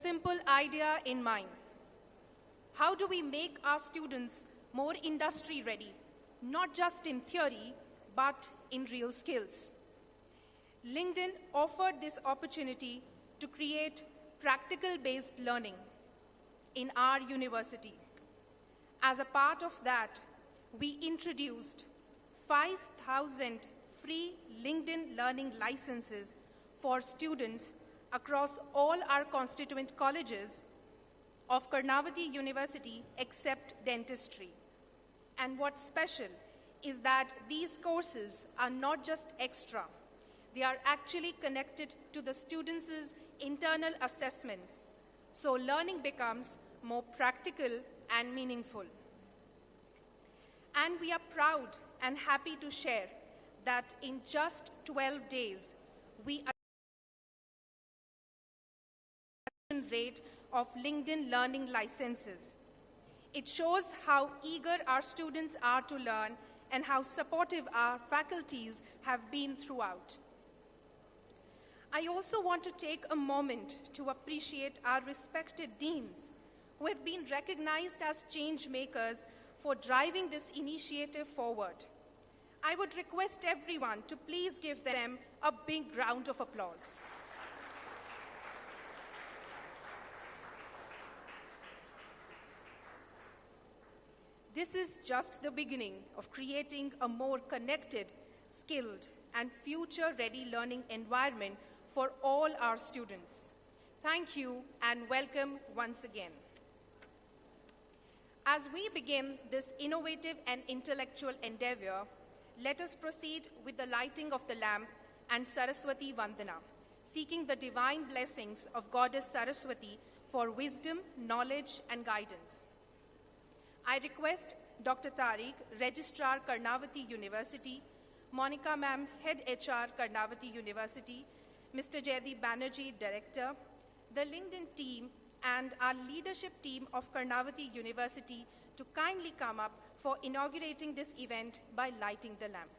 simple idea in mind. How do we make our students more industry ready, not just in theory, but in real skills? LinkedIn offered this opportunity to create practical-based learning in our university. As a part of that, we introduced 5,000 free LinkedIn learning licenses for students across all our constituent colleges of Karnavati University except dentistry. And what's special is that these courses are not just extra. They are actually connected to the students' internal assessments. So learning becomes more practical and meaningful. And we are proud and happy to share that in just 12 days, we rate of LinkedIn learning licenses. It shows how eager our students are to learn and how supportive our faculties have been throughout. I also want to take a moment to appreciate our respected deans who have been recognized as change makers for driving this initiative forward. I would request everyone to please give them a big round of applause. This is just the beginning of creating a more connected, skilled, and future-ready learning environment for all our students. Thank you and welcome once again. As we begin this innovative and intellectual endeavor, let us proceed with the lighting of the lamp and Saraswati Vandana, seeking the divine blessings of Goddess Saraswati for wisdom, knowledge, and guidance. I request Dr. Tariq, Registrar, Karnavati University, Monica Ma'am, Head HR, Karnavati University, Mr. Jaydeep Banerjee, Director, the LinkedIn team, and our leadership team of Karnavati University to kindly come up for inaugurating this event by lighting the lamp.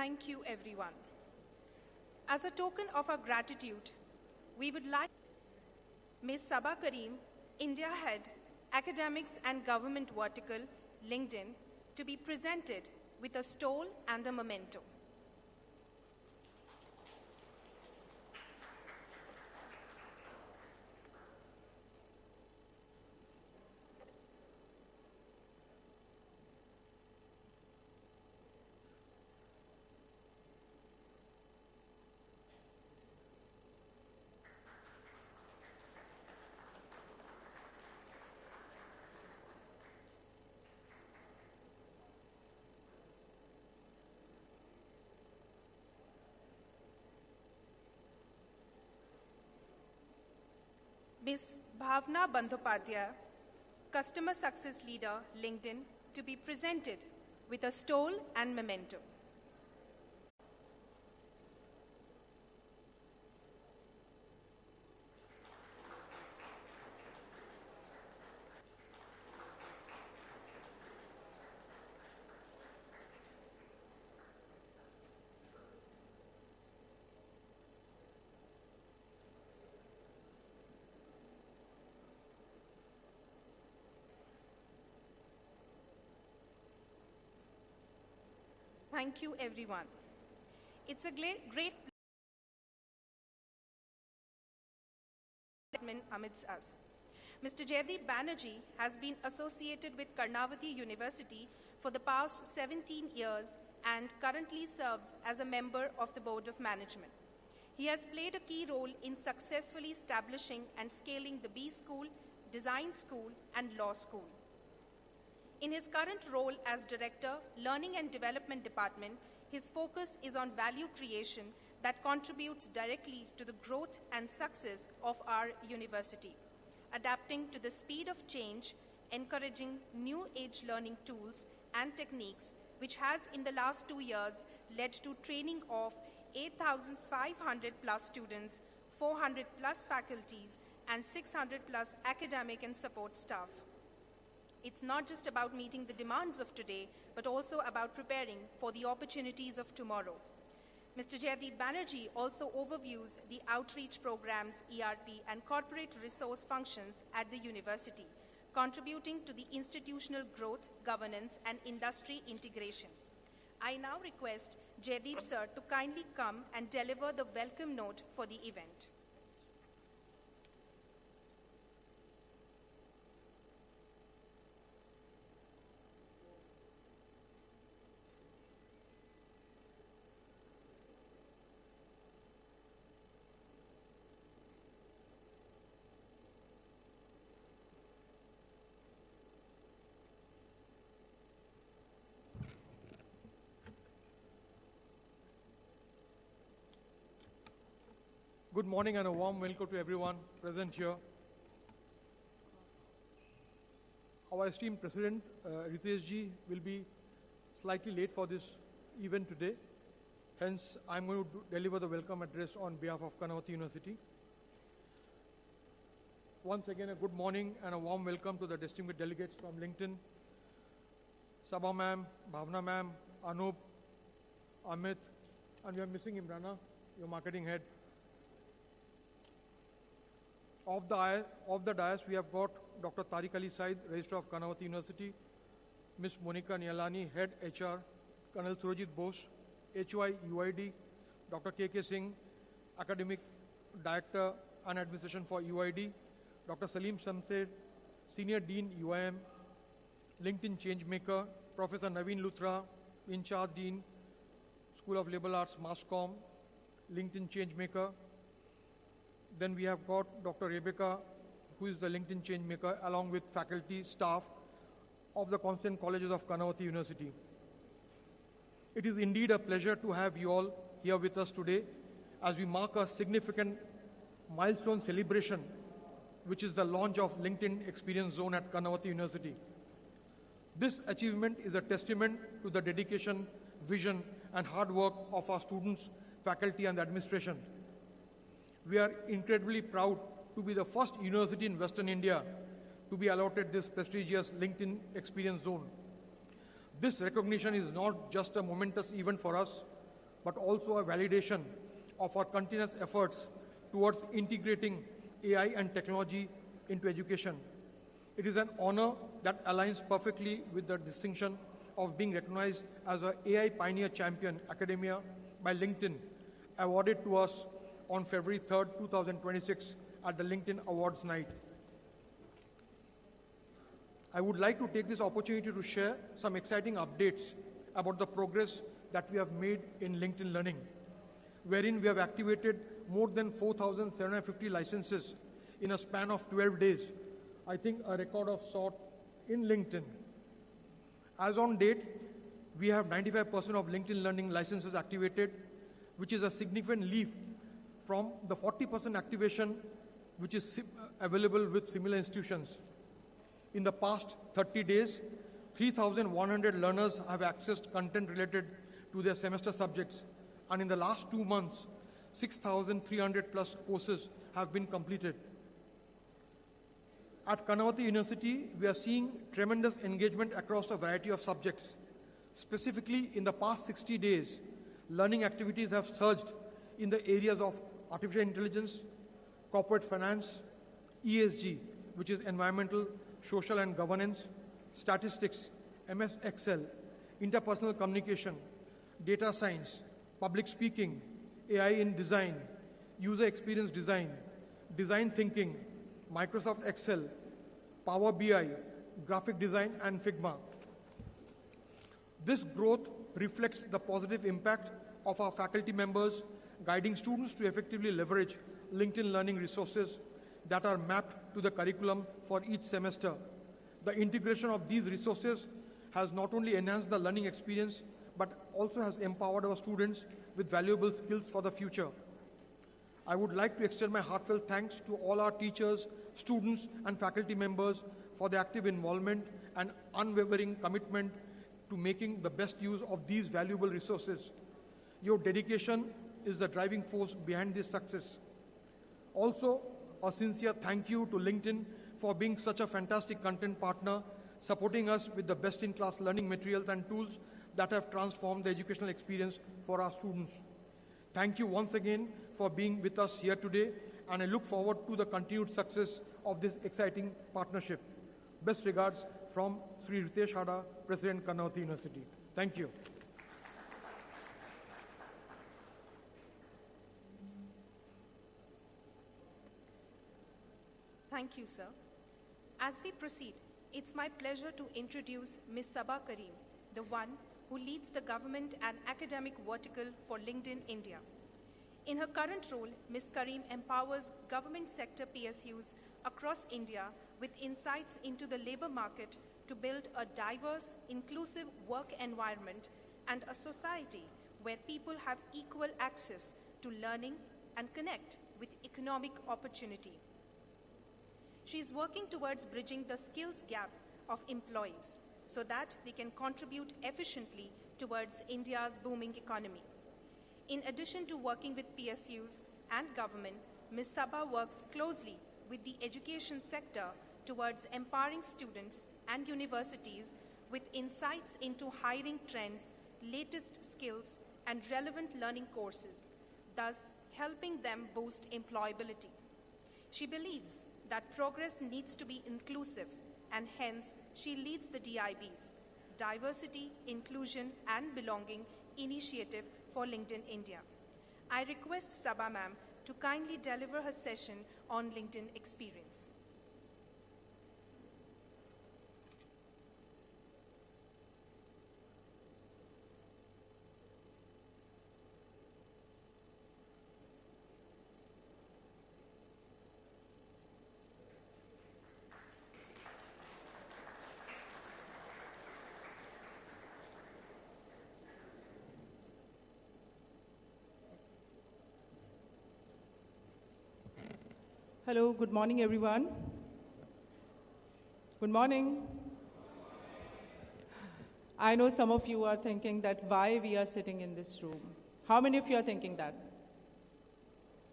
Thank you, everyone. As a token of our gratitude, we would like Ms. Sabah Karim, India Head, Academics and Government Vertical, LinkedIn, to be presented with a stole and a memento. Ms. Bhavna Bandhopadhyay, Customer Success Leader, LinkedIn, to be presented with a stole and memento. Thank you, everyone. It's a great pleasure amidst us. Mr. Jaideep Banerjee has been associated with Karnavati University for the past 17 years and currently serves as a member of the Board of Management. He has played a key role in successfully establishing and scaling the B School, Design School, and Law School. In his current role as Director, Learning and Development Department, his focus is on value creation that contributes directly to the growth and success of our university, adapting to the speed of change, encouraging new age learning tools and techniques, which has in the last 2 years led to training of 8,500 plus students, 400 plus faculties, and 600 plus academic and support staff. It's not just about meeting the demands of today, but also about preparing for the opportunities of tomorrow. Mr. Jaideep Banerjee also overviews the outreach programs, ERP, and corporate resource functions at the university, contributing to the institutional growth, governance, and industry integration. I now request Jaideep sir to kindly come and deliver the welcome note for the event. Good morning and a warm welcome to everyone present here. Our esteemed President, Ritesh ji, will be slightly late for this event today. Hence, I'm going to deliver the welcome address on behalf of Karnavati University. Once again, a good morning and a warm welcome to the distinguished delegates from LinkedIn. Sabha ma'am, Bhavna ma'am, Anup, Amit, and we are missing Imrana, your marketing head. Of the dais, we have got Dr. Tariq Ali Said, Registrar of Karnavati University, Ms. Monica Nialani, Head HR, Colonel Surajit Bose, HY UID, Dr. KK Singh, Academic Director and Administration for UID, Dr. Salim Shamshed, Senior Dean UIM, LinkedIn Changemaker, Professor Naveen Luthra, In Charge Dean, School of Liberal Arts, MassCom, LinkedIn Changemaker. Then we have got Dr. Rebecca, who is the LinkedIn Changemaker, along with faculty, staff of the Constant Colleges of Karnavati University. It is indeed a pleasure to have you all here with us today as we mark a significant milestone celebration, which is the launch of LinkedIn Experience Zone at Karnavati University. This achievement is a testament to the dedication, vision, and hard work of our students, faculty, and administration. We are incredibly proud to be the first university in Western India to be allotted this prestigious LinkedIn Experience Zone. This recognition is not just a momentous event for us, but also a validation of our continuous efforts towards integrating AI and technology into education. It is an honor that aligns perfectly with the distinction of being recognized as an AI Pioneer Champion Academia by LinkedIn, awarded to us on February 3rd, 2026 at the LinkedIn Awards Night. I would like to take this opportunity to share some exciting updates about the progress that we have made in LinkedIn Learning, wherein we have activated more than 4,750 licenses in a span of 12 days. I think a record of sort in LinkedIn. As on date, we have 95% of LinkedIn Learning licenses activated, which is a significant leap from the 40% activation which is available with similar institutions. In the past 30 days, 3,100 learners have accessed content related to their semester subjects, and in the last 2 months, 6,300 plus courses have been completed. At Karnavati University, we are seeing tremendous engagement across a variety of subjects. Specifically, in the past 60 days, learning activities have surged in the areas of artificial intelligence, corporate finance, ESG, which is environmental, social and governance, statistics, MS Excel, interpersonal communication, data science, public speaking, AI in design, user experience design, design thinking, Microsoft Excel, Power BI, graphic design, and Figma. This growth reflects the positive impact of our faculty members guiding students to effectively leverage LinkedIn Learning resources that are mapped to the curriculum for each semester. The integration of these resources has not only enhanced the learning experience, but also has empowered our students with valuable skills for the future. I would like to extend my heartfelt thanks to all our teachers, students, and faculty members for their active involvement and unwavering commitment to making the best use of these valuable resources. Your dedication is the driving force behind this success. Also, a sincere thank you to LinkedIn for being such a fantastic content partner, supporting us with the best-in-class learning materials and tools that have transformed the educational experience for our students. Thank you once again for being with us here today, and I look forward to the continued success of this exciting partnership. Best regards from Sri Ritesh Hada, President, Karnavati University. Thank you. Thank you, sir. As we proceed, it's my pleasure to introduce Ms. Sabha Karim, the one who leads the government and academic vertical for LinkedIn India. In her current role, Ms. Karim empowers government sector PSUs across India with insights into the labor market to build a diverse, inclusive work environment and a society where people have equal access to learning and connect with economic opportunity. She is working towards bridging the skills gap of employees so that they can contribute efficiently towards India's booming economy. In addition to working with PSUs and government, Ms. Sabha works closely with the education sector towards empowering students and universities with insights into hiring trends, latest skills, and relevant learning courses, thus helping them boost employability. She believes that progress needs to be inclusive, and hence she leads the DIB's Diversity, Inclusion and Belonging initiative for LinkedIn India. I request Sabha ma'am to kindly deliver her session on LinkedIn experience. Hello, good morning, everyone. Good morning. I know some of you are thinking that why we are sitting in this room. How many of you are thinking that?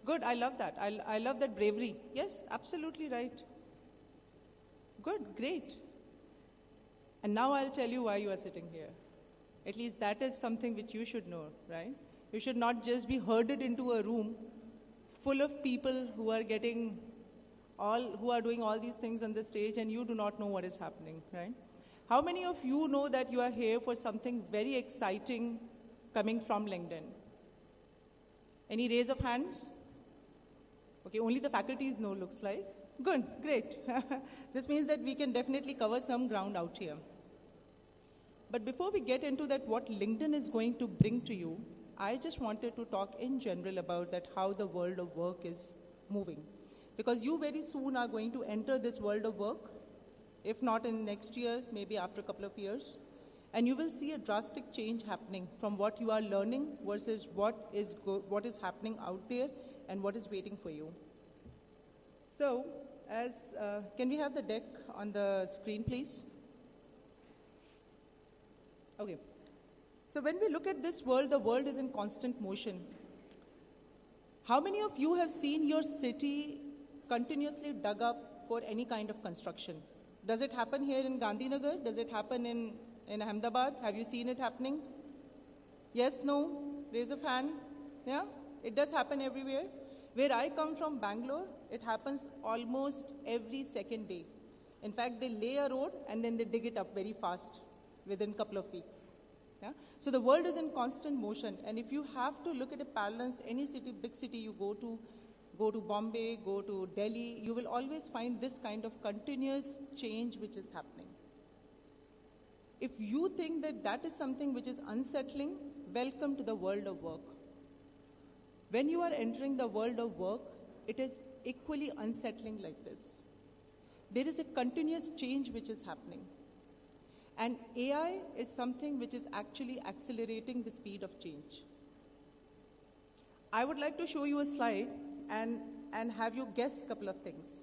Good, I love that. I love that bravery. Yes, absolutely right. Good, great. And now I'll tell you why you are sitting here. At least that is something which you should know, right? You should not just be herded into a room full of people who are doing all these things on the stage and you do not know what is happening, right? How many of you know that you are here for something very exciting coming from LinkedIn? Any raise of hands? Okay, only the faculties know, looks like. Good, great. This means that we can definitely cover some ground out here. But before we get into that, what LinkedIn is going to bring to you, I just wanted to talk in general about that how the world of work is moving. Because you very soon are going to enter this world of work, if not in next year, maybe after a couple of years. And you will see a drastic change happening from what you are learning versus what is happening out there and what is waiting for you. So, can we have the deck on the screen, please? Okay. So when we look at this world, the world is in constant motion. How many of you have seen your city continuously dug up for any kind of construction? Does it happen here in Gandhinagar? Does it happen in Ahmedabad? Have you seen it happening? Yes, no? Raise of hand. Yeah? It does happen everywhere. Where I come from, Bangalore, it happens almost every second day. In fact, they lay a road and then they dig it up very fast within a couple of weeks. Yeah? So the world is in constant motion. And if you have to look at a balance, any city, big city you go to Bombay, go to Delhi, you will always find this kind of continuous change which is happening. If you think that that is something which is unsettling, welcome to the world of work. When you are entering the world of work, it is equally unsettling like this. There is a continuous change which is happening. And AI is something which is actually accelerating the speed of change. I would like to show you a slide and have you guess a couple of things.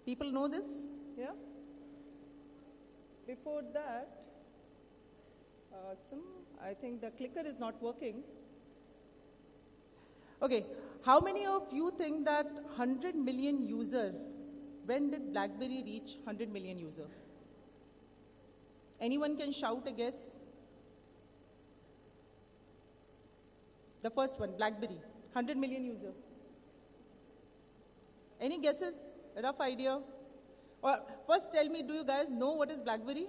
People know this? Yeah? Before that, I think the clicker is not working. Okay, how many of you think that 100 million user, when did BlackBerry reach 100 million user? Anyone can shout a guess? The first one, BlackBerry, 100 million user. Any guesses? A rough idea? Or first tell me, do you guys know what is BlackBerry?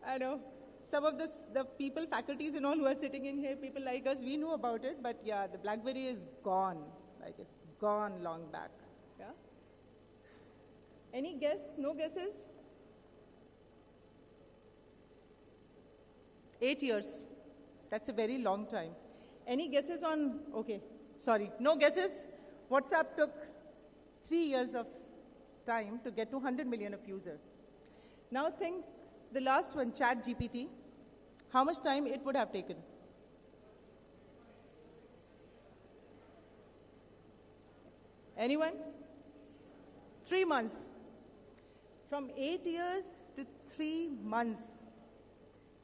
I know. Some of the people, faculties and all who are sitting in here, people like us, we know about it, but yeah, the BlackBerry is gone. Like it's gone long back. Yeah? Any guess? No guesses? 8 years. That's a very long time. Any guesses on, okay, sorry, no guesses? WhatsApp took 3 years of time to get to 100 million of user. Now think the last one, ChatGPT, how much time it would have taken? Anyone? 3 months. From 8 years to 3 months.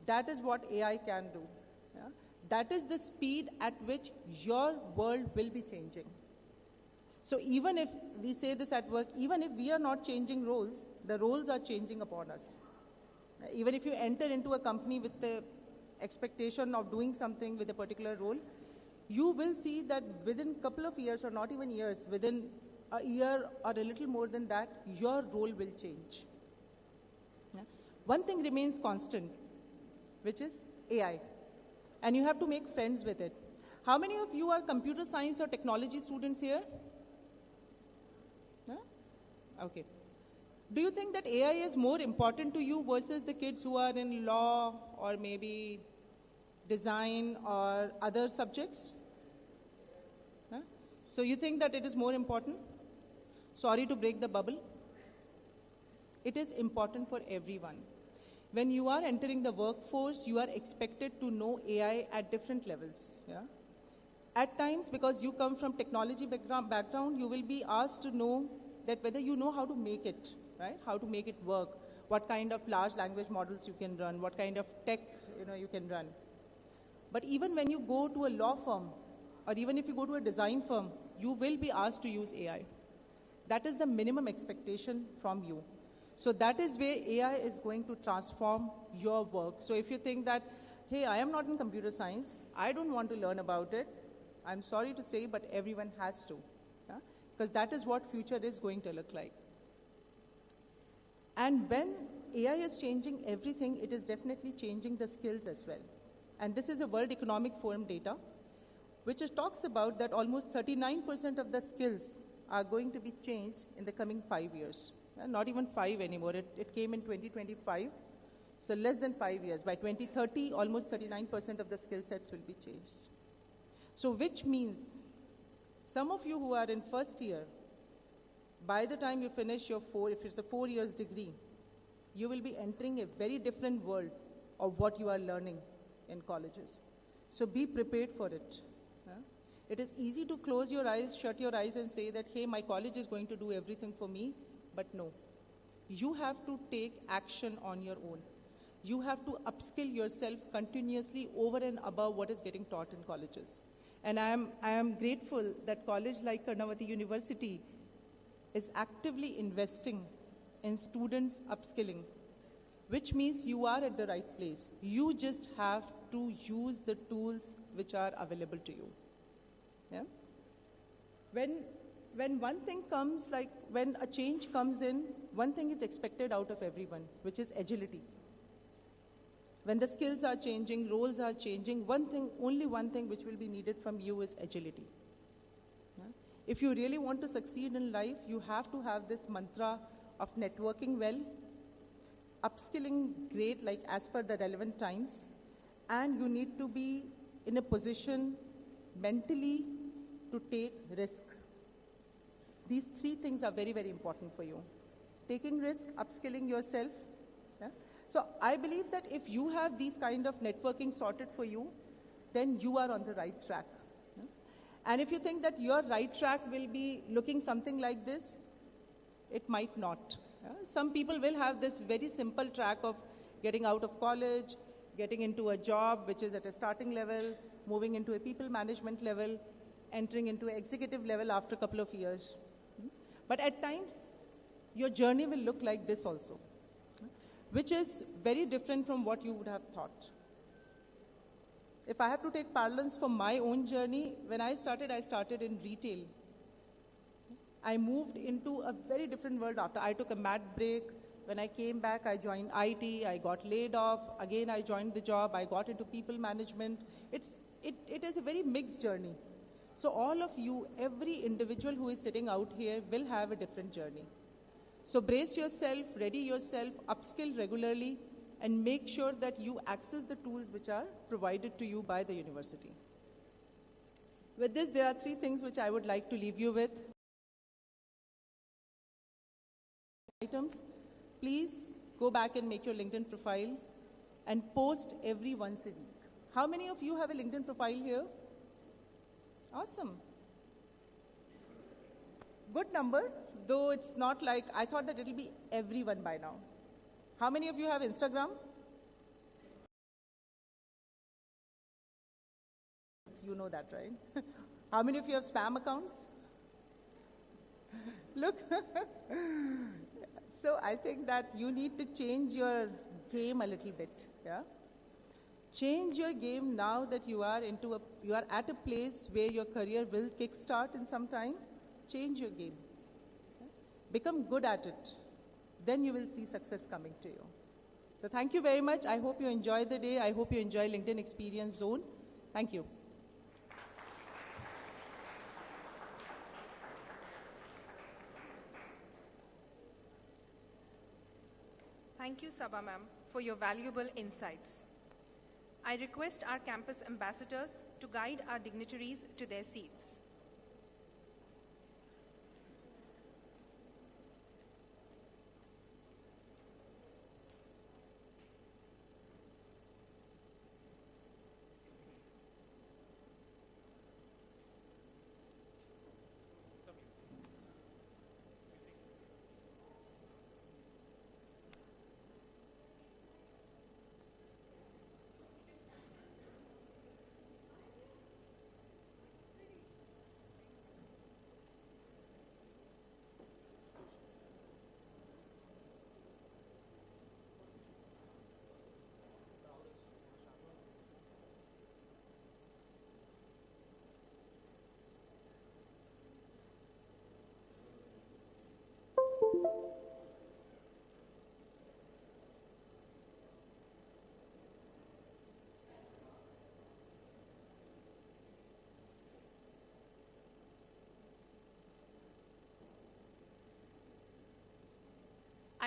That is what AI can do. Yeah? That is the speed at which your world will be changing. So even if we say this at work, even if we are not changing roles, the roles are changing upon us. Even if you enter into a company with the expectation of doing something with a particular role, you will see that within a couple of years, or not even years, within a year or a little more than that, your role will change. Yeah? One thing remains constant, which is AI. And you have to make friends with it. How many of you are computer science or technology students here? Huh? Okay. Do you think that AI is more important to you versus the kids who are in law or maybe design or other subjects? Huh? So you think that it is more important? Sorry to break the bubble. It is important for everyone. When you are entering the workforce, you are expected to know AI at different levels. Yeah? At times, because you come from technology background, you will be asked to know that whether you know how to make it, right? How to make it work, what kind of large language models you can run, what kind of tech you can run. But even when you go to a law firm, or even if you go to a design firm, you will be asked to use AI. That is the minimum expectation from you. So that is where AI is going to transform your work. So if you think that, hey, I am not in computer science, I don't want to learn about it, I'm sorry to say, but everyone has to. Because that is what future is going to look like. And when AI is changing everything, it is definitely changing the skills as well. And this is a World Economic Forum data, which talks about that almost 39% of the skills are going to be changed in the coming 5 years. Not even 5 anymore. It came in 2025, so less than 5 years. By 2030, almost 39% of the skill sets will be changed. So which means some of you who are in first year, by the time you finish your if it's a 4 years degree, you will be entering a very different world of what you are learning in colleges. So be prepared for it. It is easy to close your eyes, shut your eyes and say that, hey, my college is going to do everything for me, but no. You have to take action on your own. You have to upskill yourself continuously over and above what is getting taught in colleges. And I am grateful that college like Karnavati University is actively investing in students' upskilling, which means you are at the right place. You just have to use the tools which are available to you. Yeah? When one thing comes, like when a change comes in, one thing is expected out of everyone, which is agility. When the skills are changing, roles are changing, only one thing which will be needed from you is agility. Yeah? If you really want to succeed in life, you have to have this mantra of networking well, upskilling great, like as per the relevant times, and you need to be in a position mentally to take risk. These 3 things are very, very important for you. Taking risk, upskilling yourself. Yeah? So I believe that if you have these kind of networking sorted for you, then you are on the right track. Yeah? And if you think that your right track will be looking something like this, it might not. Yeah? Some people will have this very simple track of getting out of college, getting into a job which is at a starting level, moving into a people management level, entering into an executive level after a couple of years. But at times, your journey will look like this also, which is very different from what you would have thought. If I have to take parallels from my own journey, when I started in retail. I moved into a very different world after. I took a mad break. When I came back, I joined IT, I got laid off. Again, I joined the job, I got into people management. It is a very mixed journey. So all of you, every individual who is sitting out here will have a different journey. So brace yourself, ready yourself, upskill regularly, and make sure that you access the tools which are provided to you by the university. With this, there are 3 things which I would like to leave you with. Items. Please go back and make your LinkedIn profile and post every once a week. How many of you have a LinkedIn profile here? Awesome. Good number, though it's not like, I thought that it'll be everyone by now. How many of you have Instagram? You know that, right? How many of you have spam accounts? Look. So I think that you need to change your game a little bit. Yeah? Change your game now that you are at a place where your career will kickstart in some time. Change your game. Yeah? Become good at it. Then you will see success coming to you. So thank you very much. I hope you enjoy the day. I hope you enjoy LinkedIn Experience Zone. Thank you. Thank you, Sabha ma'am, for your valuable insights. I request our campus ambassadors to guide our dignitaries to their seats.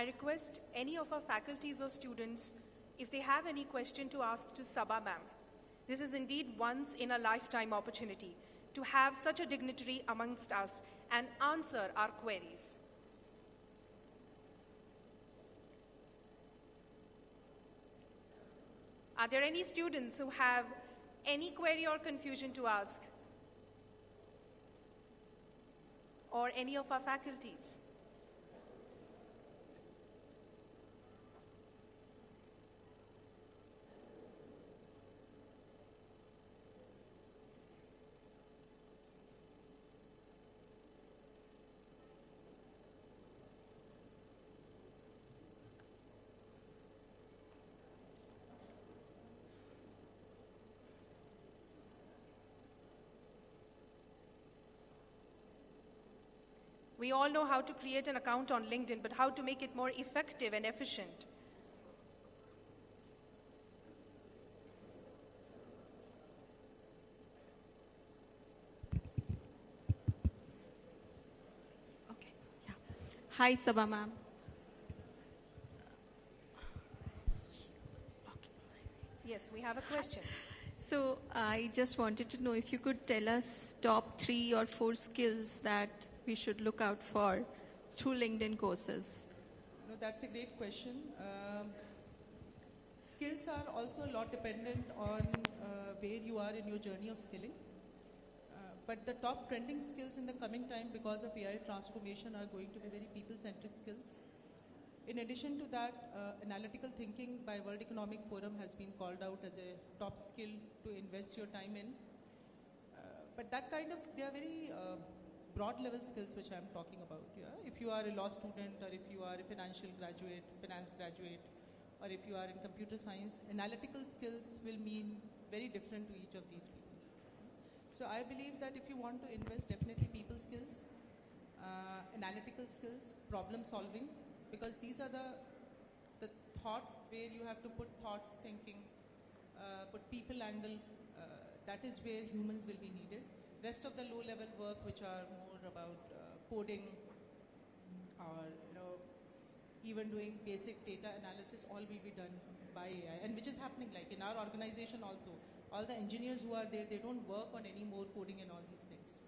I request any of our faculties or students, if they have any question to ask to Sabha ma'am. This is indeed once in a lifetime opportunity to have such a dignitary amongst us and answer our queries. Are there any students who have any query or confusion to ask? Or any of our faculties? We all know how to create an account on LinkedIn, but how to make it more effective and efficient. Okay. Yeah. Hi, Sabha ma'am. Yes, we have a question. So I just wanted to know if you could tell us top 3 or 4 skills that we should look out for through LinkedIn courses. No, that's a great question. Skills are also a lot dependent on where you are in your journey of skilling. But the top trending skills in the coming time because of AI transformation are going to be very people-centric skills. In addition to that, analytical thinking by World Economic Forum has been called out as a top skill to invest your time in. But that kind of, they are very broad level skills which I'm talking about. Yeah? If you are a law student or if you are a finance graduate, or if you are in computer science, analytical skills will mean very different to each of these people. So I believe that if you want to invest, definitely people skills, analytical skills, problem solving, because these are the thought where you have to put thought thinking, put people angle, that is where humans will be needed. Rest of the low-level work, which are more about coding or even doing basic data analysis, all will be done by AI, and which is happening. Like in our organization also, all the engineers who are there, they don't work on any more coding and all these things.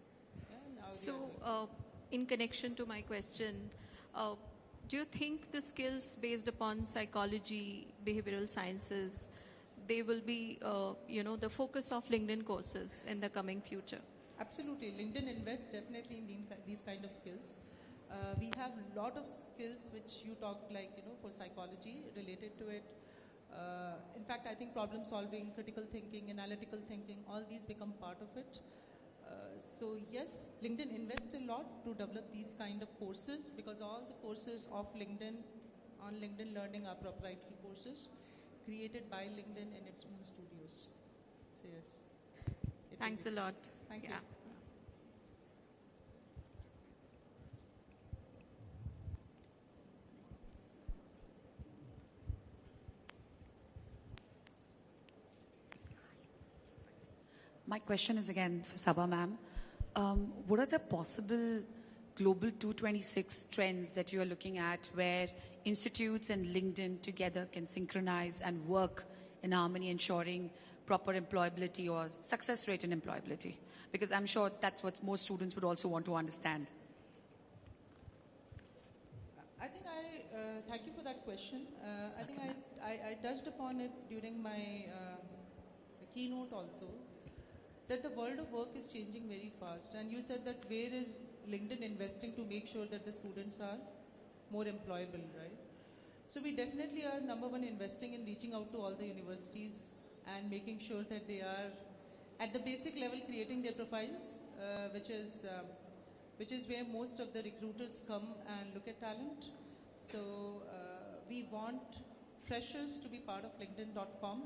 Yeah, so, in connection to my question, do you think the skills based upon psychology, behavioral sciences, they will be, the focus of LinkedIn courses in the coming future? Absolutely. LinkedIn invests definitely in these kind of skills. We have a lot of skills which you talked like, for psychology related to it. In fact, I think problem solving, critical thinking, analytical thinking, all these become part of it. So yes, LinkedIn invests a lot to develop these kind of courses because all the courses of LinkedIn on LinkedIn Learning are proprietary courses created by LinkedIn in its own studios. So yes. Thanks a lot. Thank you. My question is again for Sabha ma'am. What are the possible global 226 trends that you are looking at where institutes and LinkedIn together can synchronize and work in harmony, ensuring proper employability or success rate in employability? Because I'm sure that's what most students would also want to understand. I think thank you for that question. I think I touched upon it during my keynote also, that the world of work is changing very fast. And you said that where is LinkedIn investing to make sure that the students are more employable, right? So we definitely are number one investing in reaching out to all the universities and making sure that they are at the basic level creating their profiles, which is where most of the recruiters come and look at talent. So we want freshers to be part of LinkedIn.com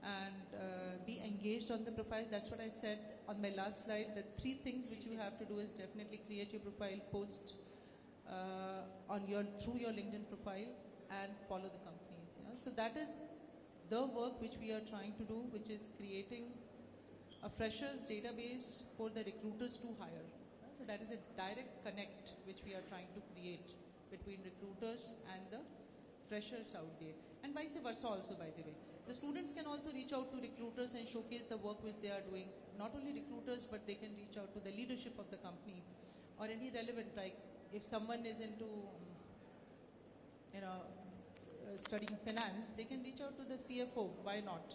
and be engaged on the profile. That's what I said on my last slide. The 3 things which you have to do is definitely create your profile, post through your LinkedIn profile, and follow the companies. Yeah? So that is the work which we are trying to do, which is creating a freshers database for the recruiters to hire. So that is a direct connect which we are trying to create between recruiters and the freshers out there, and vice versa also, by the way. The students can also reach out to recruiters and showcase the work which they are doing. Not only recruiters, but they can reach out to the leadership of the company or any relevant, like if someone is into, studying finance, they can reach out to the CFO, why not,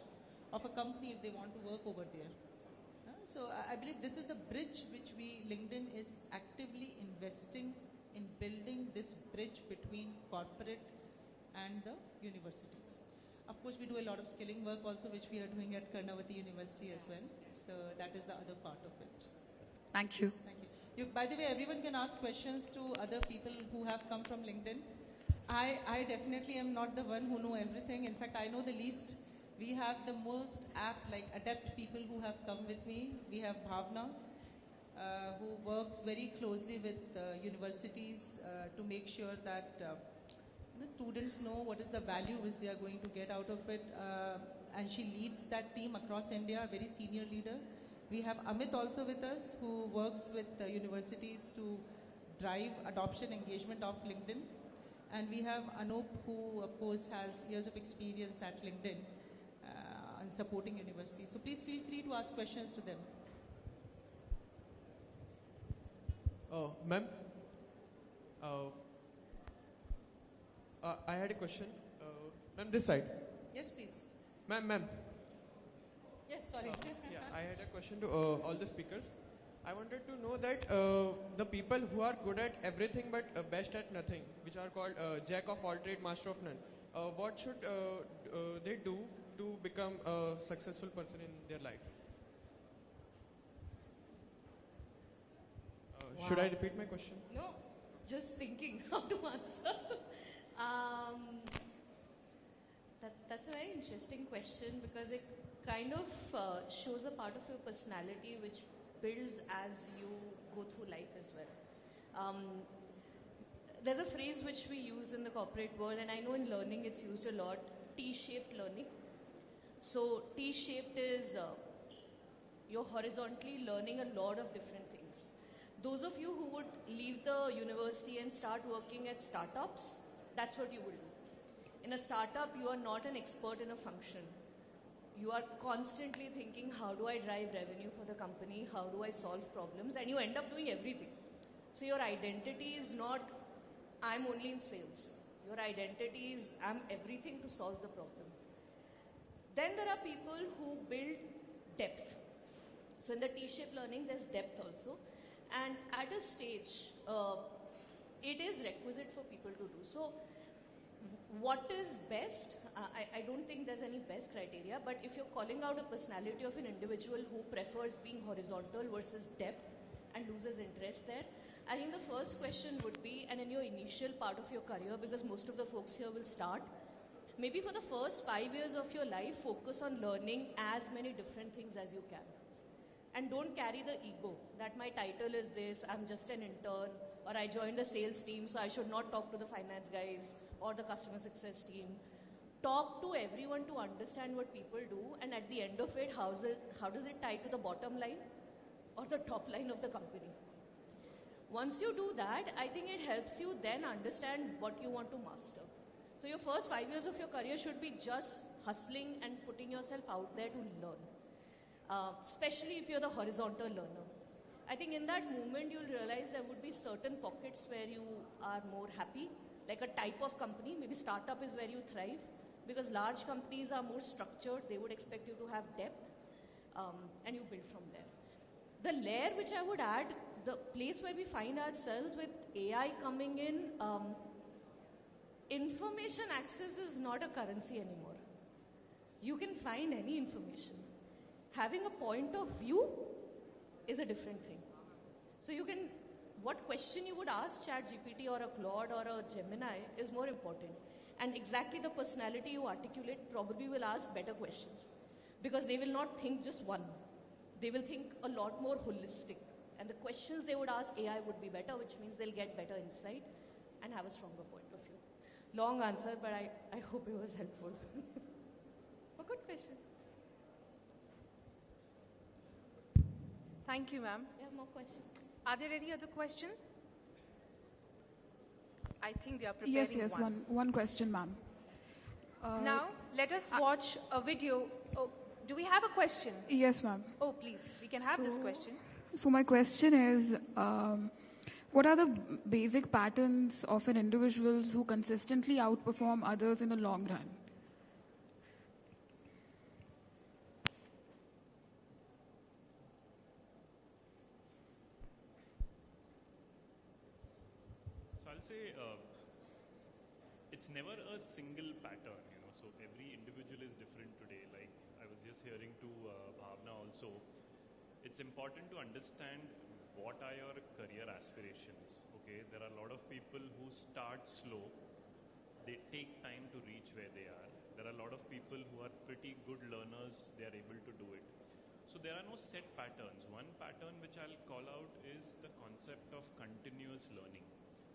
of a company if they want to work over there. So I believe this is the bridge which LinkedIn is actively investing in, building this bridge between corporate and the universities. Of course, we do a lot of skilling work also, which we are doing at Karnavati University as well. So that is the other part of it. Thank you. Thank you. By the way, everyone can ask questions to other people who have come from LinkedIn. I definitely am not the one who know everything. In fact, I know the least. We have the most adept people who have come with me. We have Bhavna, who works very closely with universities to make sure that students know what is the value which they are going to get out of it. And she leads that team across India, a very senior leader. We have Amit also with us, who works with universities to drive adoption engagement of LinkedIn. And we have Anup, who of course has years of experience at LinkedIn and supporting universities. So please feel free to ask questions to them. Ma'am, I had a question. Ma'am, this side. Yes, please. Ma'am. Yes, sorry. Yeah, I had a question to all the speakers. I wanted to know that the people who are good at everything but best at nothing, which are called jack of all trade, master of none, what should they do to become a successful person in their life? Wow. Should I repeat my question? No, just thinking how to answer. That's a very interesting question, because it kind of shows a part of your personality which builds as you go through life as well. There's a phrase which we use in the corporate world, and I know in learning it's used a lot, T-shaped learning. So T-shaped is you're horizontally learning a lot of different things. Those of you who would leave the university and start working at startups, that's what you will do. In a startup, you are not an expert in a function. You are constantly thinking, how do I drive revenue for the company? How do I solve problems? And you end up doing everything. So your identity is not, I'm only in sales. Your identity is, I'm everything to solve the problem. Then there are people who build depth. So in the T-shaped learning, there's depth also. And at a stage, it is requisite for people to do. So what is best? I don't think there's any best criteria, but if you're calling out a personality of an individual who prefers being horizontal versus depth and loses interest there, I think the first question would be, and in your initial part of your career, because most of the folks here will start, maybe for the first 5 years of your life, focus on learning as many different things as you can. And don't carry the ego that my title is this, I'm just an intern, or I joined the sales team, so I should not talk to the finance guys or the customer success team. Talk to everyone to understand what people do, and at the end of it, how does it tie to the bottom line or the top line of the company? Once you do that, I think it helps you then understand what you want to master. So your first 5 years of your career should be just hustling and putting yourself out there to learn, especially if you're the horizontal learner. I think in that moment, you'll realize there would be certain pockets where you are more happy, like a type of company. Maybe startup is where you thrive, because large companies are more structured. They would expect you to have depth, and you build from there. The layer which I would add, the place where we find ourselves with AI coming in, information access is not a currency anymore. You can find any information. Having a point of view is a different thing. So you can, what question you would ask ChatGPT or a Claude or a Gemini is more important. And exactly the personality you articulate probably will ask better questions, because they will not think just one. They will think a lot more holistic. And the questions they would ask AI would be better, which means they'll get better insight and have a stronger point of view. Long answer, but I hope it was helpful. A good question. Thank you, ma'am. You have more questions? Are there any other questions? I think they are preparing Yes, one question, ma'am. Now, let us watch a video. Oh, do we have a question? Yes, ma'am. Oh, please, we can have this question. So my question is, what are the basic patterns of an individuals who consistently outperform others in the long run? So I'll say it's never a single pattern, you know. So every individual is different today. Like I was just hearing to Bhavna also. It's important to understand what are your career aspirations. Okay, there are a lot of people who start slow. They take time to reach where they are. There are a lot of people who are pretty good learners. They are able to do it. So there are no set patterns. One pattern which I'll call out is the concept of continuous learning,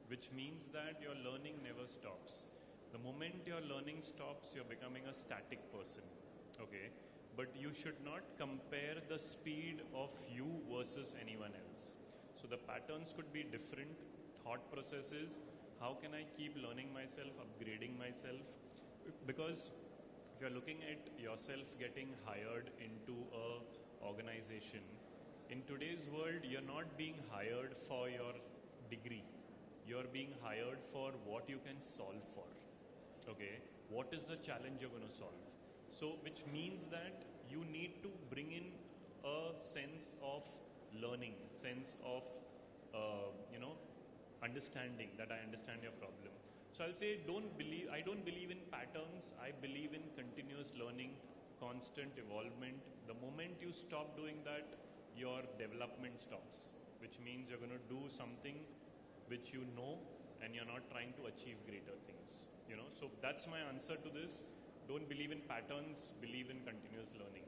which means that your learning never stops. The moment your learning stops, you're becoming a static person, okay? But you should not compare the speed of you versus anyone else. So the patterns could be different thought processes. How can I keep learning myself, upgrading myself? Because if you're looking at yourself getting hired into a organization, in today's world, you're not being hired for your degree. You're being hired for what you can solve for, okay? What is the challenge you're going to solve? So, which means that you need to bring in a sense of learning, sense of, understanding that I understand your problem. So I'll say I don't believe in patterns. I believe in continuous learning, constant evolvement. The moment you stop doing that, your development stops, which means you're going to do something which you know and you're not trying to achieve greater things. You know, so that's my answer to this. Don't believe in patterns, believe in continuous learning.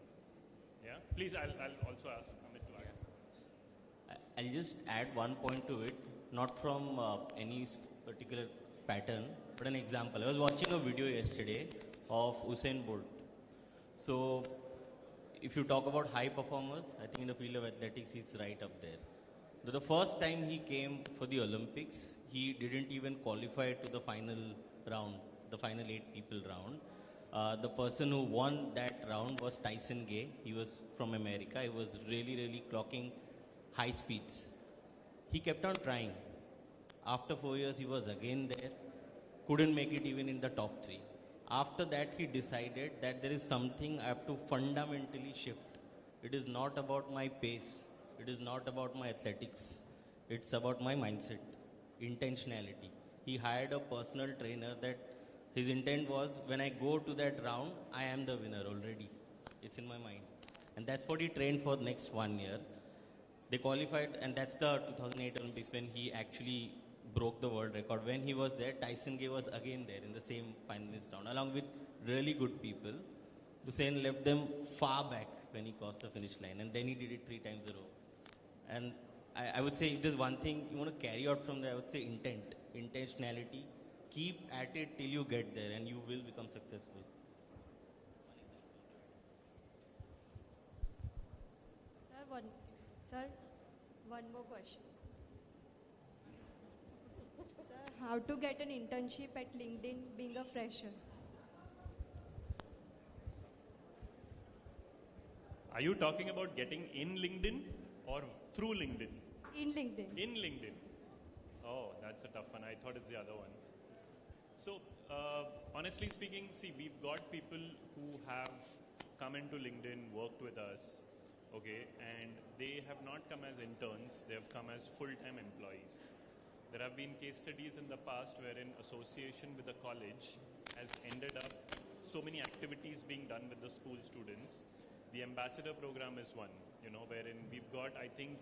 Yeah, please, I'll also ask Amit to add. I'll just add one point to it, not from any particular pattern, but an example. I was watching a video yesterday of Usain Bolt. So, if you talk about high performers, I think in the field of athletics, he's right up there. The first time he came for the Olympics, he didn't even qualify to the final round, the final 8 people round. The person who won that round was Tyson Gay. He was from America. He was really clocking high speeds. He kept on trying. After 4 years, he was again there. Couldn't make it even in the top 3. After that, he decided that there is something I have to fundamentally shift. It is not about my pace. It is not about my athletics. It's about my mindset, intentionality. He hired a personal trainer that his intent was, when I go to that round, I am the winner already. It's in my mind. And that's what he trained for the next 1 year. They qualified, and that's the 2008 Olympics when he actually broke the world record. When he was there, Tyson Gay was again there in the same finalist round, along with really good people. Hussein left them far back when he crossed the finish line, and then he did it 3 times in a row. And I would say if there's one thing you want to carry out from there, I would say intent, intentionality. Keep at it till you get there, and you will become successful. Sir, one more question. Sir, how to get an internship at LinkedIn being a fresher? Are you talking about getting in LinkedIn or through LinkedIn? In LinkedIn. In LinkedIn. Oh, that's a tough one. I thought it's the other one. So, honestly speaking, see, we've got people who have come into LinkedIn, worked with us, okay, and they have not come as interns, they have come as full-time employees. There have been case studies in the past wherein association with the college has ended up so many activities being done with the school students. The ambassador program is one, you know, wherein we've got, I think,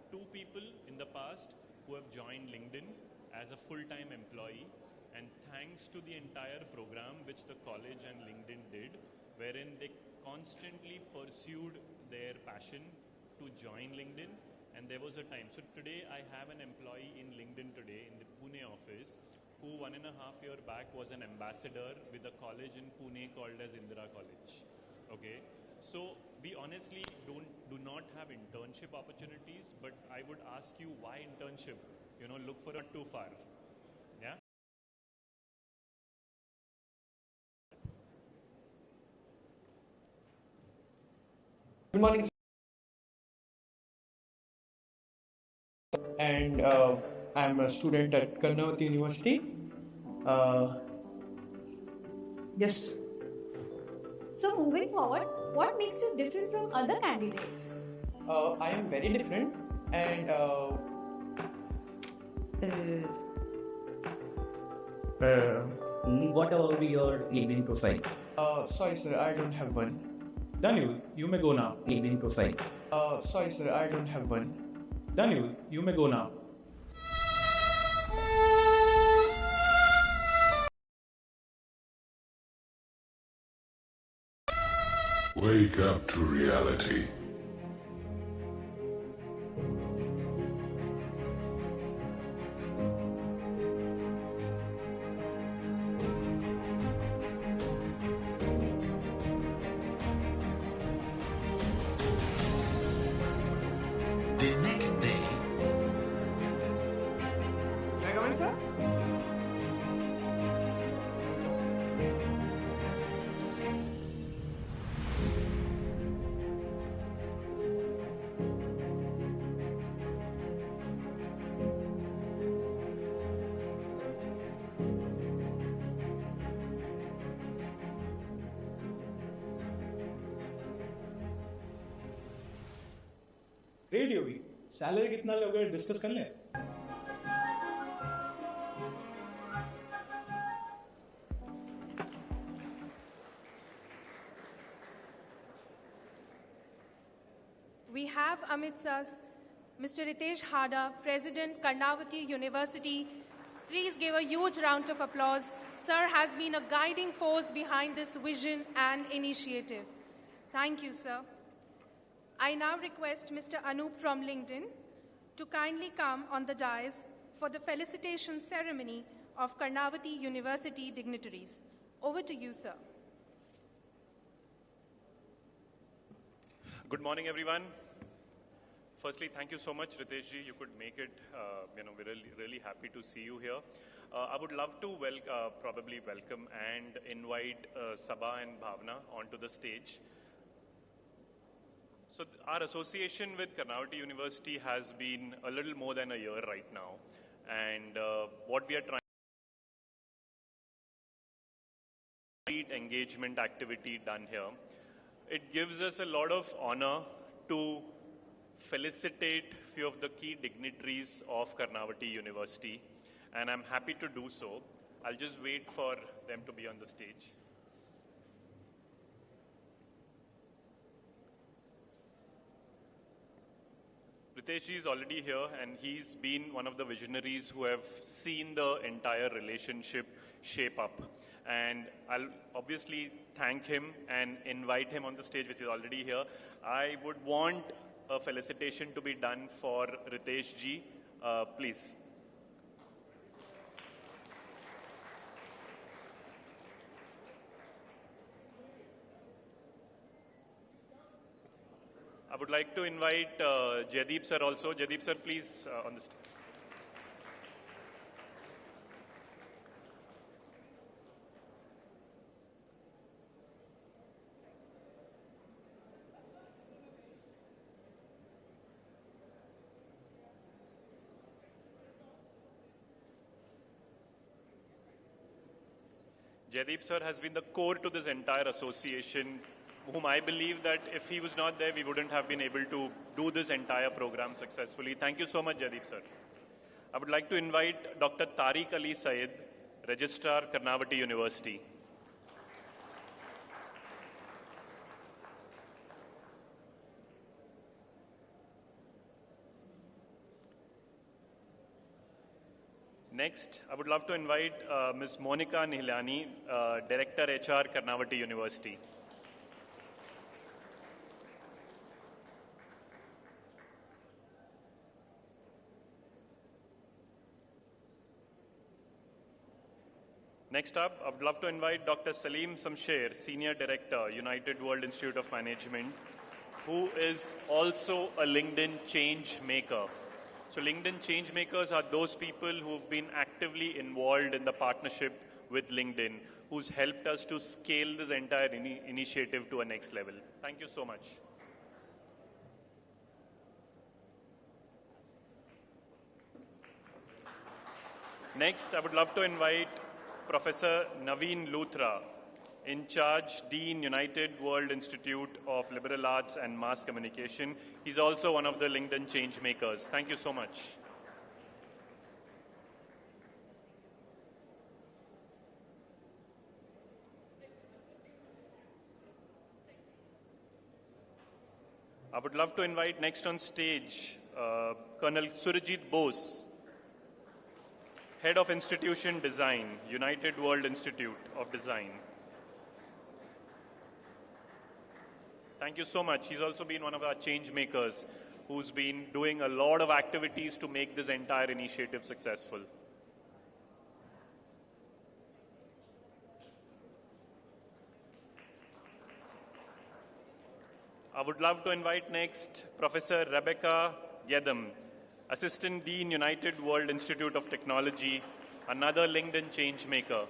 2 people in the past who have joined LinkedIn as a full-time employee, and thanks to the entire program which the college and LinkedIn did, wherein they constantly pursued their passion to join LinkedIn, and there was a time. So today I have an employee in LinkedIn today in the Pune office who 1.5 years back was an ambassador with a college in Pune called as Indira College. Okay, so we honestly do not have internship opportunities, but I would ask you why internship? You know, look for it too far. Yeah. Good morning. And I'm a student at Karnavati University. Yes. So moving forward, what makes you different from other candidates? I am very different and what about your LinkedIn profile? sorry sir, I don't have one. Daniel, you may go now. LinkedIn profile. Sorry sir, I don't have one. Daniel, you may go now. Wake up to reality. The next day. May I come in, sir? Radio भी salary कितना लोगे discuss कर लें. We have amidst us Mr. Ritesh Hada, President, Karnavati University. Please give a huge round of applause. Sir has been a guiding force behind this vision and initiative. Thank you, sir. I now request Mr. Anup from LinkedIn to kindly come on the dais for the felicitation ceremony of Karnavati University dignitaries. Over to you, sir. Good morning, everyone. Firstly, thank you so much, Ritesh ji. You could make it. We're really happy to see you here. I would love to probably welcome and invite Sabha and Bhavna onto the stage. So our association with Karnavati University has been a little more than a year right now. And what we are trying to engagement activity done here, it gives us a lot of honor to felicitate few of the key dignitaries of Karnavati University. And I'm happy to do so. I'll just wait for them to be on the stage. Ritesh ji is already here, and he's been one of the visionaries who have seen the entire relationship shape up. And I'll obviously thank him and invite him on the stage, which is already here. I would want a felicitation to be done for Ritesh ji, please. I would like to invite Jaideep sir also. Jaideep sir, please, on the stage. Jaideep sir has been the core to this entire association, whom I believe that if he was not there, we wouldn't have been able to do this entire program successfully. Thank you so much, Jaideep sir. I would like to invite Dr. Tariq Ali Syed, Registrar, Karnavati University. Next, I would love to invite Ms. Monica Nihlani, Director HR, Karnavati University. Next up, I would love to invite Dr. Salim Samsher, Senior Director, United World Institute of Management, who is also a LinkedIn change maker. So LinkedIn change makers are those people who've been actively involved in the partnership with LinkedIn, who's helped us to scale this entire initiative to a next level. Thank you so much. Next, I would love to invite Professor Naveen Luthra, in charge, Dean, United World Institute of Liberal Arts and Mass Communication. He's also one of the LinkedIn change makers. Thank you so much. I would love to invite next on stage Colonel Surajit Bose, Head of Institution Design, United World Institute of Design. Thank you so much. He's also been one of our change makers who's been doing a lot of activities to make this entire initiative successful. I would love to invite next Professor Rebecca Gedem, Assistant Dean, United World Institute of Technology, another LinkedIn change maker.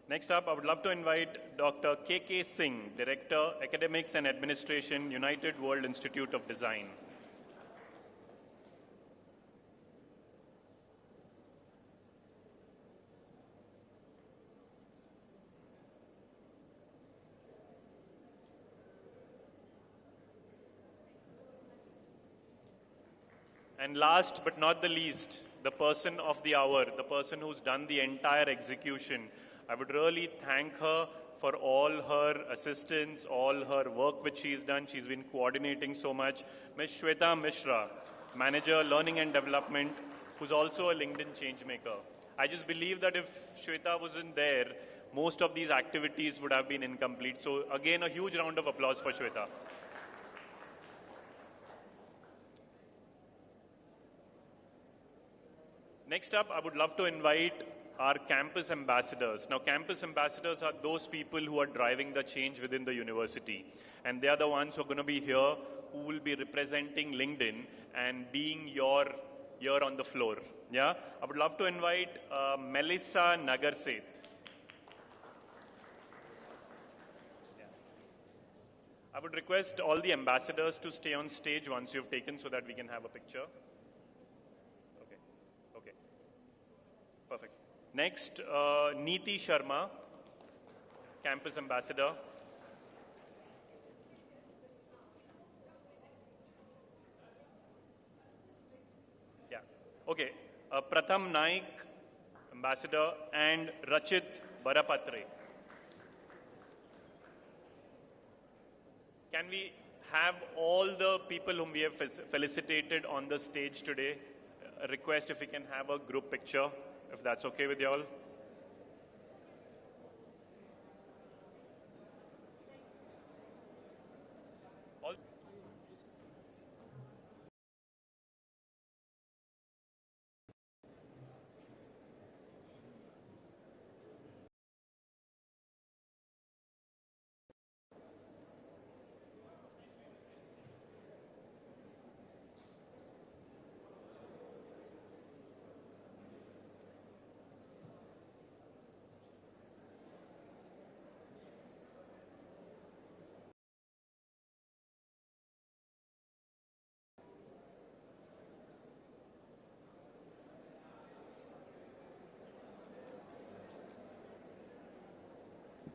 Next up, I would love to invite Dr. K.K. Singh, Director, Academics and Administration, United World Institute of Design. And last but not the least, the person of the hour, the person who's done the entire execution. I would really thank her for all her assistance, all her work which she's done. She's been coordinating so much. Ms. Shweta Mishra, Manager, Learning and Development, who's also a LinkedIn change maker. I just believe that if Shweta wasn't there, most of these activities would have been incomplete. So again, a huge round of applause for Shweta. Next up, I would love to invite our campus ambassadors. Now, campus ambassadors are those people who are driving the change within the university. And they are the ones who are going to be here, who will be representing LinkedIn and being your ear on the floor. Yeah? I would love to invite Melissa Nagarset. I would request all the ambassadors to stay on stage once you've taken so that we can have a picture. Okay. Perfect. Next, Neeti Sharma, Campus Ambassador. Yeah. Okay. Pratham Naik, Ambassador, and Rachit Barapatre. Can we have all the people whom we have felicitated on the stage today? A request if we can have a group picture, if that's okay with you all.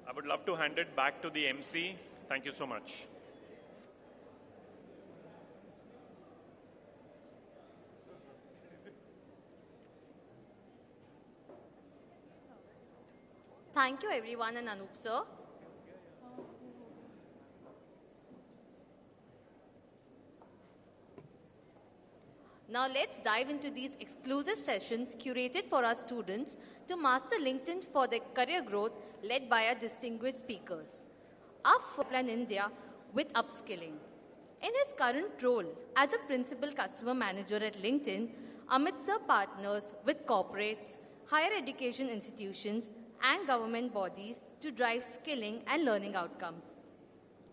I would love to hand it back to the MC. Thank you so much. Thank you everyone and Anup sir. Now let's dive into these exclusive sessions curated for our students to master LinkedIn for their career growth, led by our distinguished speakers. Our plan India with upskilling. In his current role as a principal customer manager at LinkedIn, Amit sir partners with corporates, higher education institutions, and government bodies to drive skilling and learning outcomes.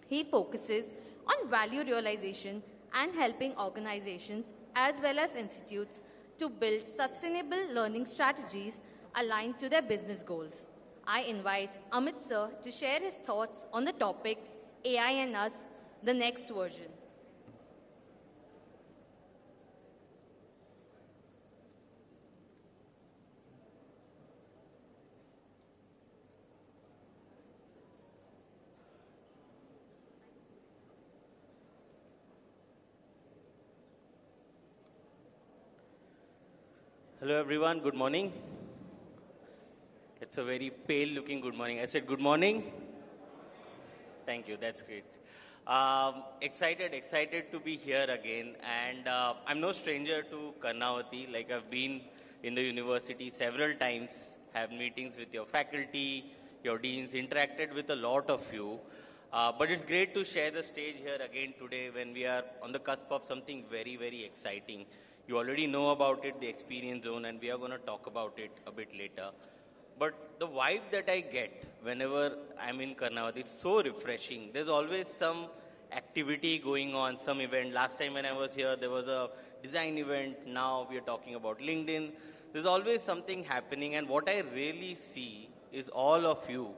He focuses on value realization and helping organizations as well as institutes to build sustainable learning strategies aligned to their business goals. I invite Amit sir to share his thoughts on the topic AI and Us, the next version. Hello everyone, good morning. It's a very pale looking good morning. I said good morning. Thank you, that's great. Excited to be here again. And I'm no stranger to Karnavati. Like I've been in the university several times, have meetings with your faculty, your deans, interacted with a lot of you. But it's great to share the stage here again today when we are on the cusp of something very, very exciting. You already know about it, the experience zone, and we are going to talk about it a bit later. But the vibe that I get whenever I'm in Karnavati, it's so refreshing. There's always some activity going on, some event. Last time when I was here, there was a design event. Now we are talking about LinkedIn. There's always something happening, and what I really see is all of you,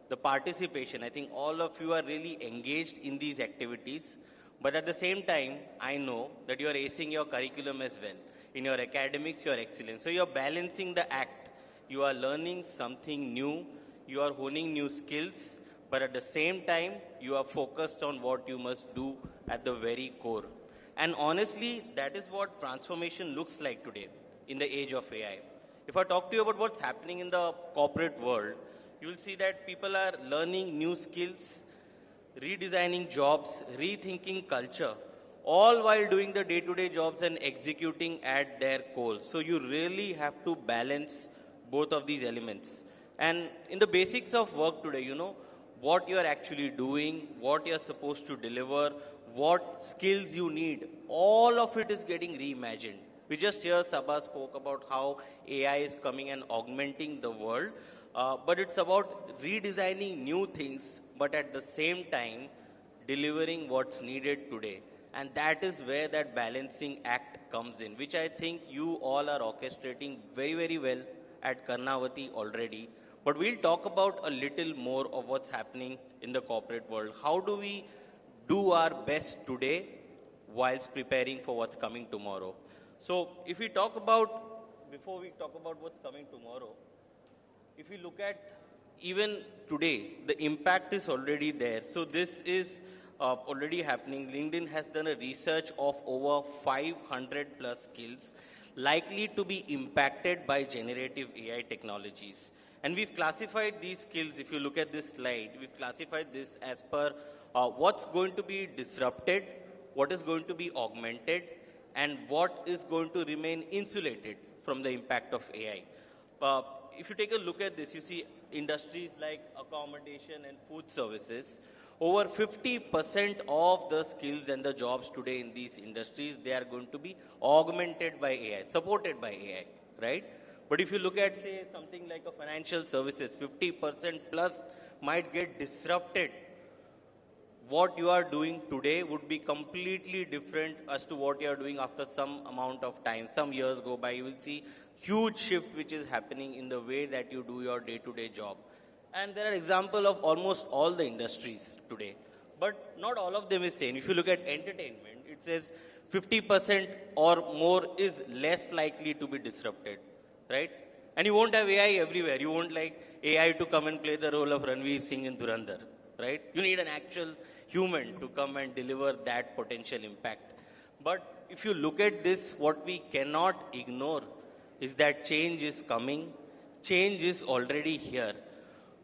the participation. I think all of you are really engaged in these activities. But at the same time, I know that you are acing your curriculum as well. In your academics, you are excellent. So you are balancing the act. You are learning something new. You are honing new skills. But at the same time, you are focused on what you must do at the very core. And honestly, that is what transformation looks like today in the age of AI. If I talk to you about what's happening in the corporate world, you will see that people are learning new skills, redesigning jobs, rethinking culture, all while doing the day-to-day jobs and executing at their core. So you really have to balance both of these elements. And in the basics of work today, you know, what you are actually doing, what you are supposed to deliver, what skills you need, all of it is getting reimagined. We just hear Subhash spoke about how AI is coming and augmenting the world, but it's about redesigning new things, but at the same time, delivering what's needed today. And that is where that balancing act comes in, which I think you all are orchestrating very, very well at Karnavati already. But we'll talk about a little more of what's happening in the corporate world. How do we do our best today whilst preparing for what's coming tomorrow? So if we talk about, before we talk about what's coming tomorrow, if we look at even today, the impact is already there. So this is already happening. LinkedIn has done a research of over 500 plus skills likely to be impacted by generative AI technologies. And we've classified these skills, if you look at this slide, we've classified this as per what's going to be disrupted, what is going to be augmented, and what is going to remain insulated from the impact of AI. If you take a look at this, you see industries like accommodation and food services, over 50% of the skills and the jobs today in these industries, they are going to be augmented by AI, supported by AI, right? But if you look at, say, something like a financial services, 50% plus might get disrupted. What you are doing today would be completely different as to what you are doing after some amount of time. Some years go by, you will see huge shift which is happening in the way that you do your day-to-day job. And there are examples of almost all the industries today. But not all of them is same. If you look at entertainment, it says 50% or more is less likely to be disrupted, right? And you won't have AI everywhere. You won't like AI to come and play the role of Ranveer Singh in Dhurandhar, right? You need an actual human to come and deliver that potential impact. But if you look at this, what we cannot ignore is that change is coming. Change is already here.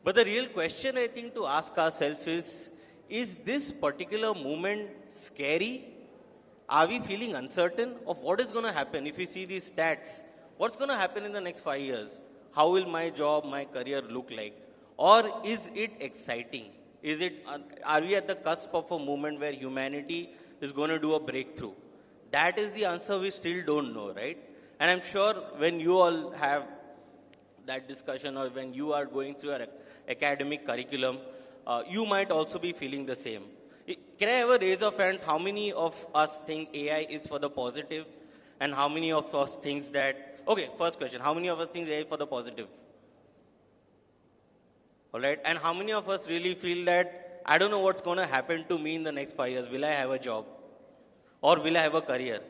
But the real question I think to ask ourselves is this particular movement scary? Are we feeling uncertain of what is going to happen? If you see these stats, what's going to happen in the next 5 years? How will my job, my career look like? Or is it exciting? Are we at the cusp of a movement where humanity is going to do a breakthrough? That is the answer we still don't know, right? And I'm sure when you all have that discussion or when you are going through your academic curriculum, you might also be feeling the same. Can I have a raise of hands? How many of us think AI is for the positive? And how many of us think that, okay, first question, how many of us think AI is for the positive? All right. And how many of us really feel that I don't know what's going to happen to me in the next 5 years? Will I have a job? Or will I have a career?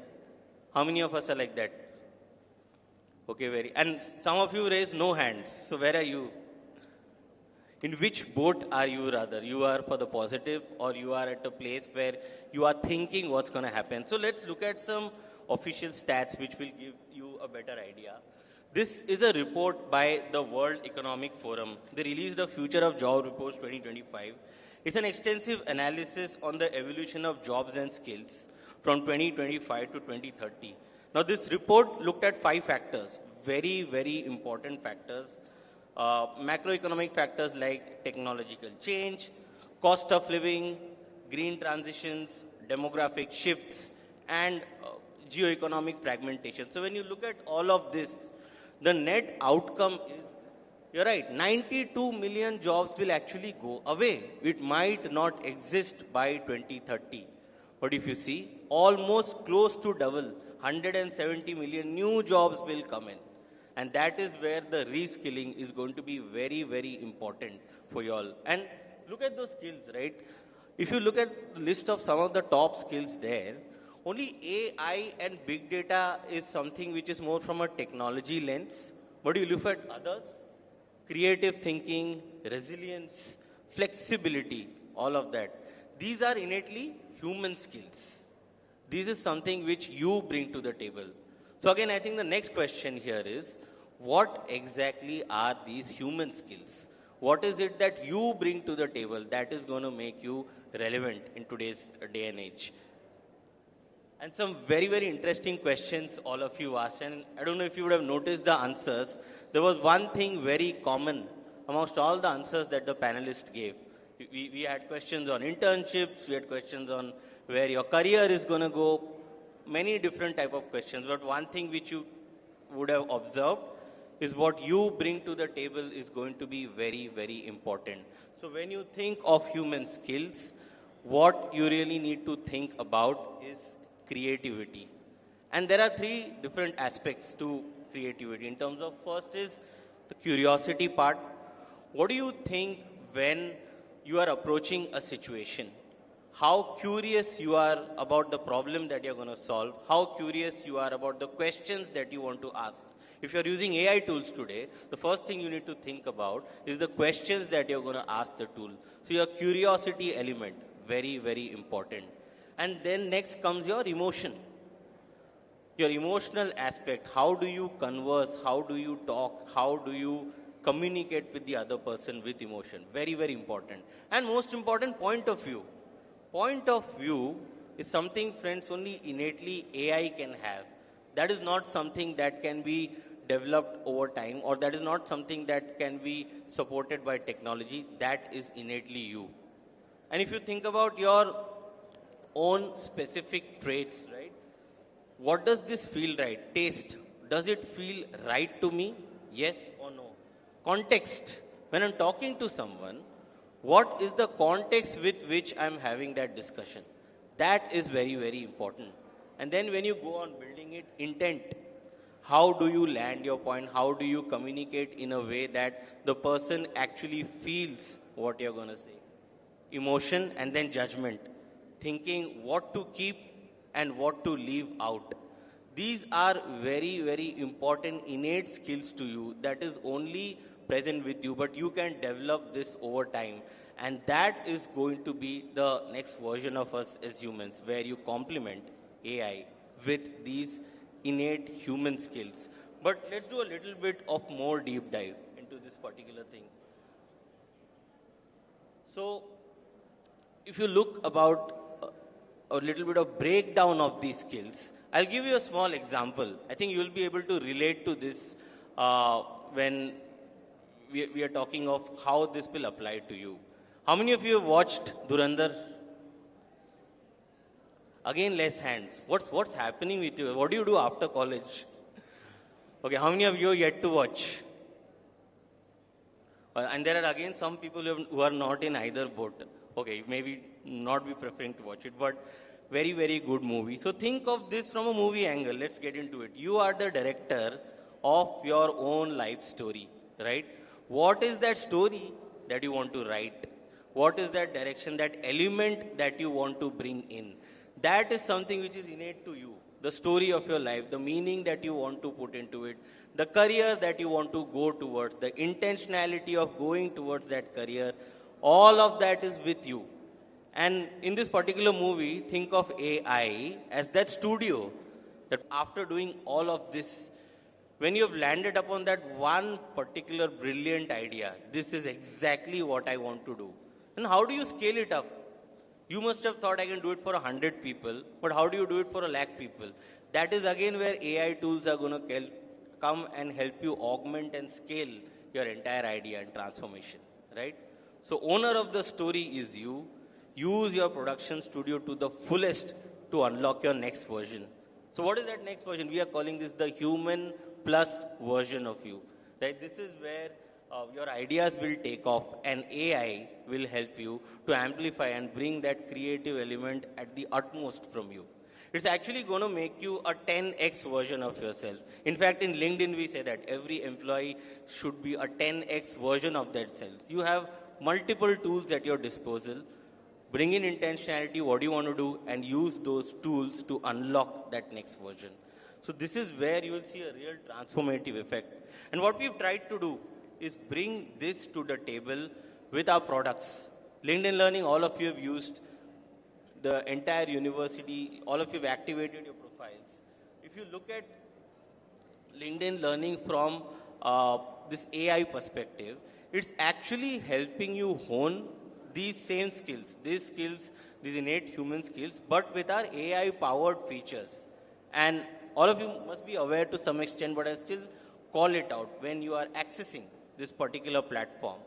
How many of us are like that? Okay, and some of you raise no hands. So where are you? In which boat are you rather? You are for the positive, or you are at a place where you are thinking what's going to happen? So let's look at some official stats which will give you a better idea. This is a report by the World Economic Forum. They released the Future of Job Report 2025. It's an extensive analysis on the evolution of jobs and skills from 2025 to 2030. Now, this report looked at 5 factors, very, very important factors. Macroeconomic factors like technological change, cost of living, green transitions, demographic shifts, and geoeconomic fragmentation. So when you look at all of this, the net outcome is, you're right, 92 million jobs will actually go away. It might not exist by 2030. But if you see, almost close to double, 170 million new jobs will come in. And that is where the reskilling is going to be very, very important for you all. And look at those skills, right? If you look at the list of some of the top skills there, only AI and big data is something which is more from a technology lens. But you look at others, creative thinking, resilience, flexibility, all of that. These are innately human skills. This is something which you bring to the table. So again, I think the next question here is, what exactly are these human skills? What is it that you bring to the table that is going to make you relevant in today's day and age? And some very, very interesting questions all of you asked. And I don't know if you would have noticed the answers. There was one thing very common amongst all the answers that the panelists gave. We had questions on internships, we had questions on where your career is going to go, many different type of questions. But one thing which you would have observed is what you bring to the table is going to be very, very important. So when you think of human skills, what you really need to think about is creativity. And there are 3 different aspects to creativity. In terms of first is the curiosity part. What do you think when you are approaching a situation? How curious you are about the problem that you're going to solve, how curious you are about the questions that you want to ask. If you're using AI tools today, the first thing you need to think about is the questions that you're going to ask the tool. So your curiosity element, very, very important. And then next comes your emotion. Your emotional aspect, how do you converse, how do you talk, how do you communicate with the other person with emotion. Very, very important. And most important, point of view. Point of view is something, friends, only innately AI can have. That is not something that can be developed over time, or that is not something that can be supported by technology. That is innately you. And if you think about your own specific traits, right? What does this feel right? Taste. Does it feel right to me? Yes or no? Context. When I'm talking to someone, what is the context with which I'm having that discussion? That is very, very important. And then when you go on building it, intent. How do you land your point? How do you communicate in a way that the person actually feels what you're going to say? Emotion and then judgment. Thinking what to keep and what to leave out. These are very, very important innate skills to you that is only present with you, but you can develop this over time. And that is going to be the next version of us as humans, where you complement AI with these innate human skills. But let's do a little bit of more deep dive into this particular thing. So, if you look about a little bit of breakdown of these skills, I'll give you a small example. I think you'll be able to relate to this when we are talking of how this will apply to you. How many of you have watched Dhurandhar? Again, less hands. What's happening with you? What do you do after college? Okay, how many of you are yet to watch? And there are again some people who are not in either boat. Okay, maybe not be preferring to watch it, but very, very good movie. So think of this from a movie angle. Let's get into it. You are the director of your own life story, right? What is that story that you want to write? What is that direction, that element that you want to bring in? That is something which is innate to you. The story of your life, the meaning that you want to put into it, the career that you want to go towards, the intentionality of going towards that career, all of that is with you. And in this particular movie, think of AI as that studio that after doing all of this, when you have landed upon that one particular brilliant idea, this is exactly what I want to do. And how do you scale it up? You must have thought I can do it for 100 people, but how do you do it for 100,000 people? That is again where AI tools are going to come and help you augment and scale your entire idea and transformation, right? So owner of the story is you. Use your production studio to the fullest to unlock your next version. So what is that next version? We are calling this the human plus version of you, right? This is where your ideas will take off and AI will help you to amplify and bring that creative element at the utmost from you. It's actually going to make you a 10x version of yourself. In fact, in LinkedIn, we say that every employee should be a 10x version of themselves. You have multiple tools at your disposal. Bring in intentionality, what do you want to do, and use those tools to unlock that next version. So this is where you will see a real transformative effect. And what we've tried to do is bring this to the table with our products. LinkedIn Learning, all of you have used the entire university, all of you have activated your profiles. If you look at LinkedIn Learning from this AI perspective, it's actually helping you hone these same skills, these innate human skills, but with our AI-powered features. And all of you must be aware to some extent, but I still call it out when you are accessing this particular platform.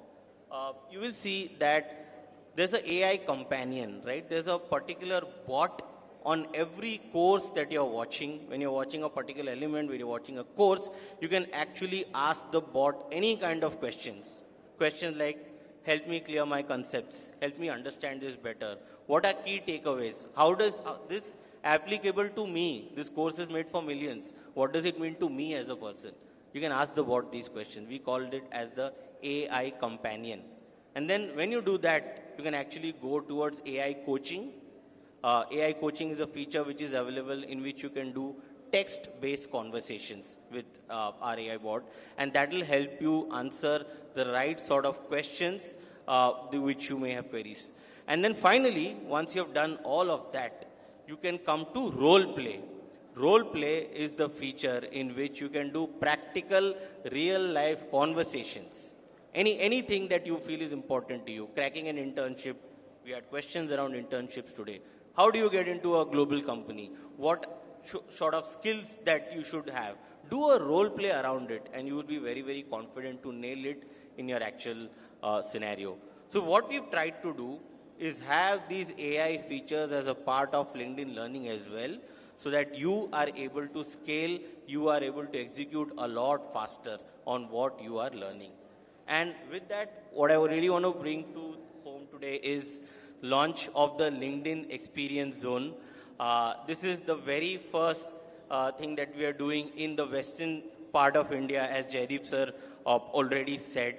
You will see that there's an AI companion, right? There's a particular bot on every course that you're watching. When you're watching a particular element, when you're watching a course, you can actually ask the bot any kind of questions. Questions like, help me clear my concepts, help me understand this better. What are key takeaways? How does this applicable to me? This course is made for millions. What does it mean to me as a person? You can ask the bot these questions. We called it as the AI companion. And then when you do that, you can actually go towards AI coaching. AI coaching is a feature which is available in which you can do text-based conversations with our AI bot. And that will help you answer the right sort of questions which you may have queries. And then finally, once you have done all of that, you can come to role play. Role play is the feature in which you can do practical, real-life conversations. Anything that you feel is important to you. Cracking an internship. We had questions around internships today. How do you get into a global company? What sort of skills that you should have? Do a role play around it, and you will be very, very confident to nail it in your actual scenario. So what we've tried to do is have these AI features as a part of LinkedIn Learning as well, so that you are able to scale, you are able to execute a lot faster on what you are learning. And with that, what I really want to bring to home today is launch of the LinkedIn Experience Zone. This is the very first thing that we are doing in the western part of India, as Jaideep sir already said.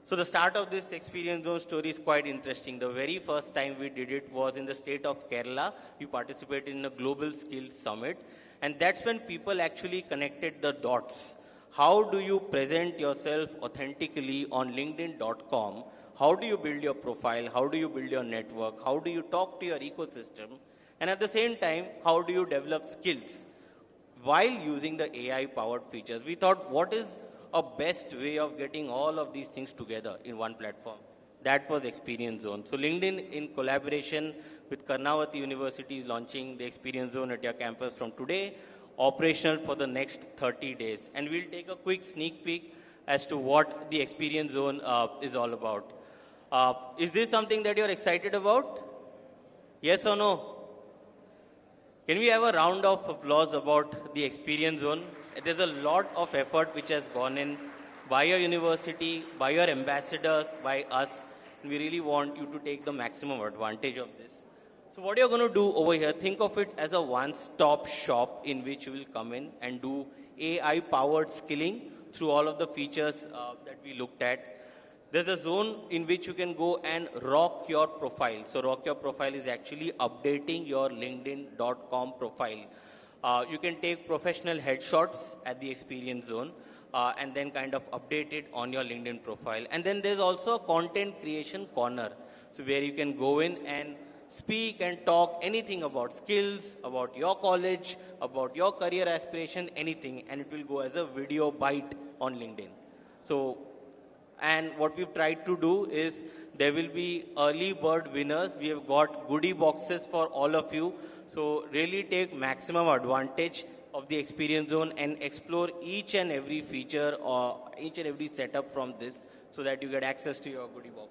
So the start of this Experience Zone story is quite interesting. The very first time we did it was in the state of Kerala. We participated in a Global Skills Summit. And that's when people actually connected the dots. How do you present yourself authentically on LinkedIn.com? How do you build your profile? How do you build your network? How do you talk to your ecosystem? And at the same time, how do you develop skills while using the AI-powered features? We thought, what is a best way of getting all of these things together in one platform? That was Experience Zone. So LinkedIn, in collaboration with Karnavati University, is launching the Experience Zone at your campus from today, operational for the next 30 days. And we'll take a quick sneak peek as to what the Experience Zone is all about. Is this something that you're excited about? Yes or no? Can we have a round of applause about the Experience Zone? There's a lot of effort which has gone in by your university, by your ambassadors, by us. And we really want you to take the maximum advantage of this. So what you're going to do over here, think of it as a one-stop shop in which you will come in and do AI-powered skilling through all of the features that we looked at. There's a zone in which you can go and rock your profile. So rock your profile is actually updating your linkedin.com profile. You can take professional headshots at the experience zone and then kind of update it on your LinkedIn profile. And then there's also a content creation corner. So where you can go in and speak and talk anything about skills, about your college, about your career aspiration, anything, and it will go as a video bite on LinkedIn. So, and what we've tried to do is there will be early bird winners. We have got goodie boxes for all of you. So really take maximum advantage of the experience zone and explore each and every feature or each and every setup from this so that you get access to your goodie box.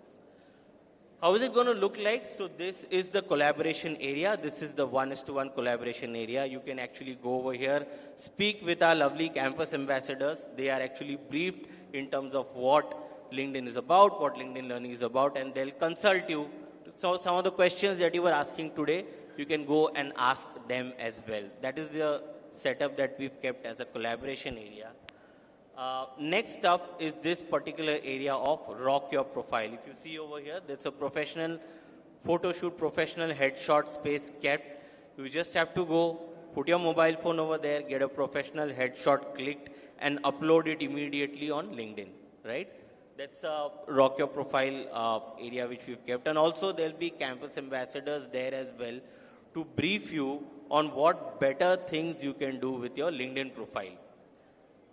How is it going to look like? So this is the collaboration area. This is the 1:1 collaboration area. You can actually go over here, speak with our lovely campus ambassadors. They are actually briefed in terms of what LinkedIn is about, what LinkedIn Learning is about, and they'll consult you. So some of the questions that you were asking today, you can go and ask them as well. That is the setup that we've kept as a collaboration area. Next up is this particular area of rock your profile. If you see over here, that's a professional photo shoot, professional headshot space kept. You just have to go, put your mobile phone over there, get a professional headshot clicked, and upload it immediately on LinkedIn, right? That's a rock your profile area which we've kept. And also there'll be campus ambassadors there as well to brief you on what better things you can do with your LinkedIn profile.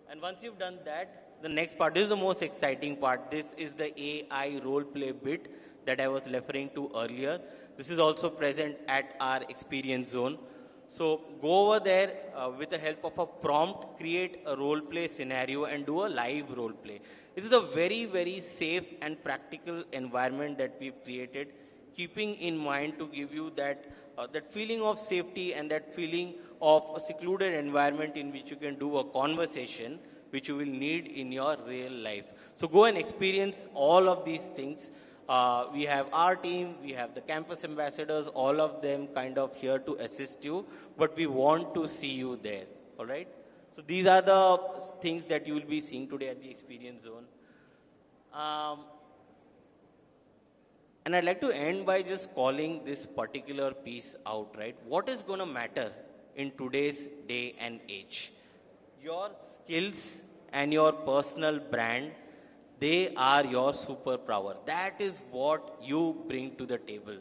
And once you've done that, the next part, this is the most exciting part. This is the AI role play bit that I was referring to earlier. This is also present at our experience zone. So go over there with the help of a prompt, create a role play scenario and do a live role play. This is a very, very safe and practical environment that we've created, keeping in mind to give you that, that feeling of safety and that feeling of a secluded environment in which you can do a conversation which you will need in your real life. So go and experience all of these things. We have our team, we have the campus ambassadors, all of them kind of here to assist you, but we want to see you there, all right? So these are the things that you will be seeing today at the experience zone. And I'd like to end by just calling this particular piece out, right? What is going to matter in today's day and age? Your skills and your personal brand, they are your superpower. That is what you bring to the table.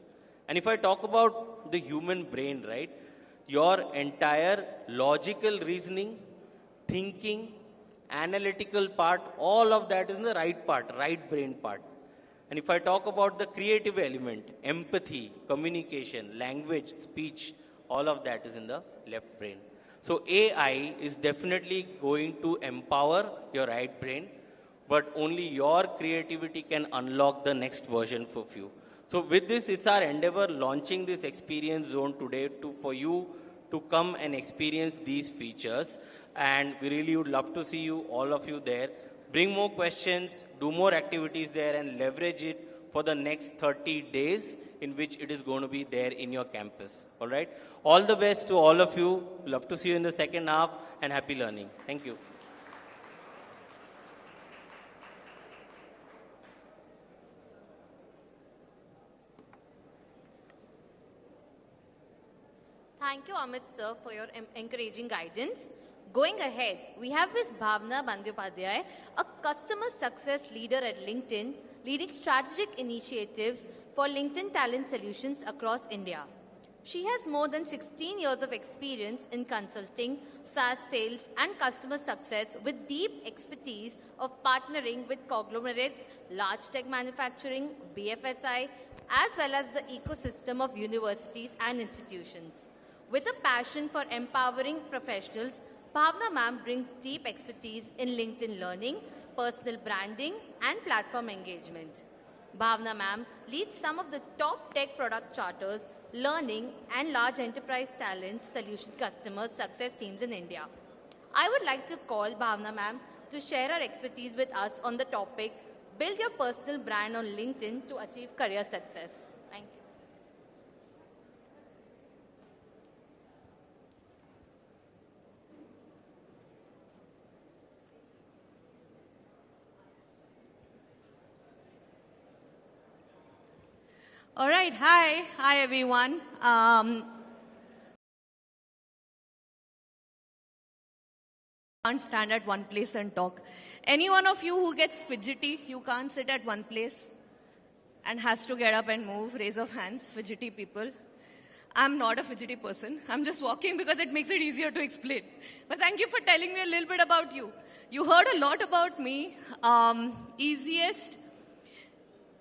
And if I talk about the human brain, right? Your entire logical reasoning, thinking, analytical part, all of that is in the right part, right brain part. And if I talk about the creative element, empathy, communication, language, speech, all of that is in the left brain. So AI is definitely going to empower your right brain, but only your creativity can unlock the next version for you. So with this, it's our endeavor launching this experience zone today for you to come and experience these features. And we really would love to see you, all of you there. Bring more questions, do more activities there, and leverage it for the next 30 days in which it is going to be there in your campus. All right? All the best to all of you. Love to see you in the second half, and happy learning. Thank you. Thank you, Amit sir, for your encouraging guidance. Going ahead, we have Ms. Bhavna Bandyopadhyay, a customer success leader at LinkedIn, leading strategic initiatives for LinkedIn talent solutions across India. She has more than 16 years of experience in consulting, SaaS sales, and customer success with deep expertise of partnering with conglomerates, large tech manufacturing, BFSI, as well as the ecosystem of universities and institutions. With a passion for empowering professionals, Bhavna ma'am brings deep expertise in LinkedIn learning, personal branding, and platform engagement. Bhavna ma'am leads some of the top tech product charters, learning, and large enterprise talent solution customer success teams in India. I would like to call Bhavna ma'am to share her expertise with us on the topic, Build Your Personal Brand on LinkedIn to Achieve Career Success. Thank you. All right, hi everyone. Can't stand at one place and talk. Any one of you who gets fidgety, you can't sit at one place and has to get up and move, raise of hands, fidgety people. I'm not a fidgety person. I'm just walking because it makes it easier to explain. But thank you for telling me a little bit about you. You heard a lot about me. Easiest,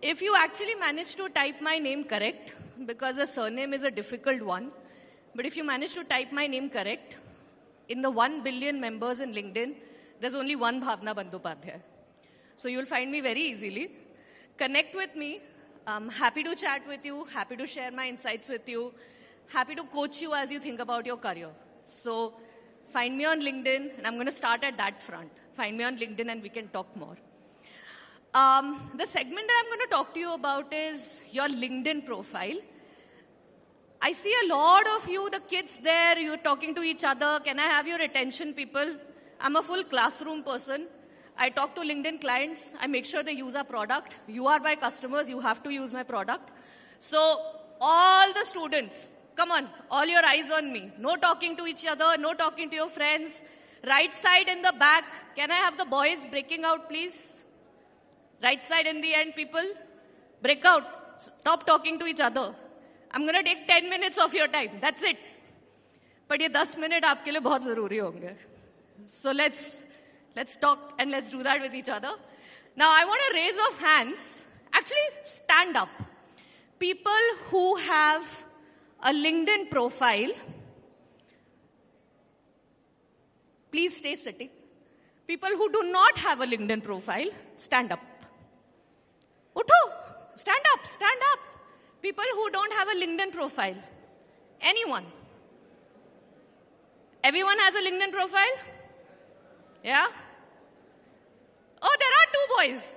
if you actually manage to type my name correct, because a surname is a difficult one, but if you manage to type my name correct, in the 1 billion members in LinkedIn, there's only one Bhavna Bandyopadhyay. So you'll find me very easily. Connect with me. I'm happy to chat with you, happy to share my insights with you, happy to coach you as you think about your career. So find me on LinkedIn, and I'm going to start at that front. Find me on LinkedIn and we can talk more. The segment that I'm going to talk to you about is your LinkedIn profile. I see a lot of you, the kids there, you're talking to each other. Can I have your attention, people? I'm a full classroom person. I talk to LinkedIn clients. I make sure they use our product. You are my customers. You have to use my product. So all the students, come on, all your eyes on me. No talking to each other. No talking to your friends. Right side in the back. Can I have the boys breaking out, please? Right side in the end, people. Break out. Stop talking to each other. I'm going to take 10 minutes of your time. That's it. But ये 10 minutes आपके लिए बहुत ज़रूरी होंगे. So let's talk and let's do that with each other. Now I want a raise of hands. Actually, stand up. People who have a LinkedIn profile, please stay sitting. People who do not have a LinkedIn profile, stand up. Utho, stand up, stand up. People who don't have a LinkedIn profile. Anyone? Everyone has a LinkedIn profile? Yeah? Oh, there are two boys.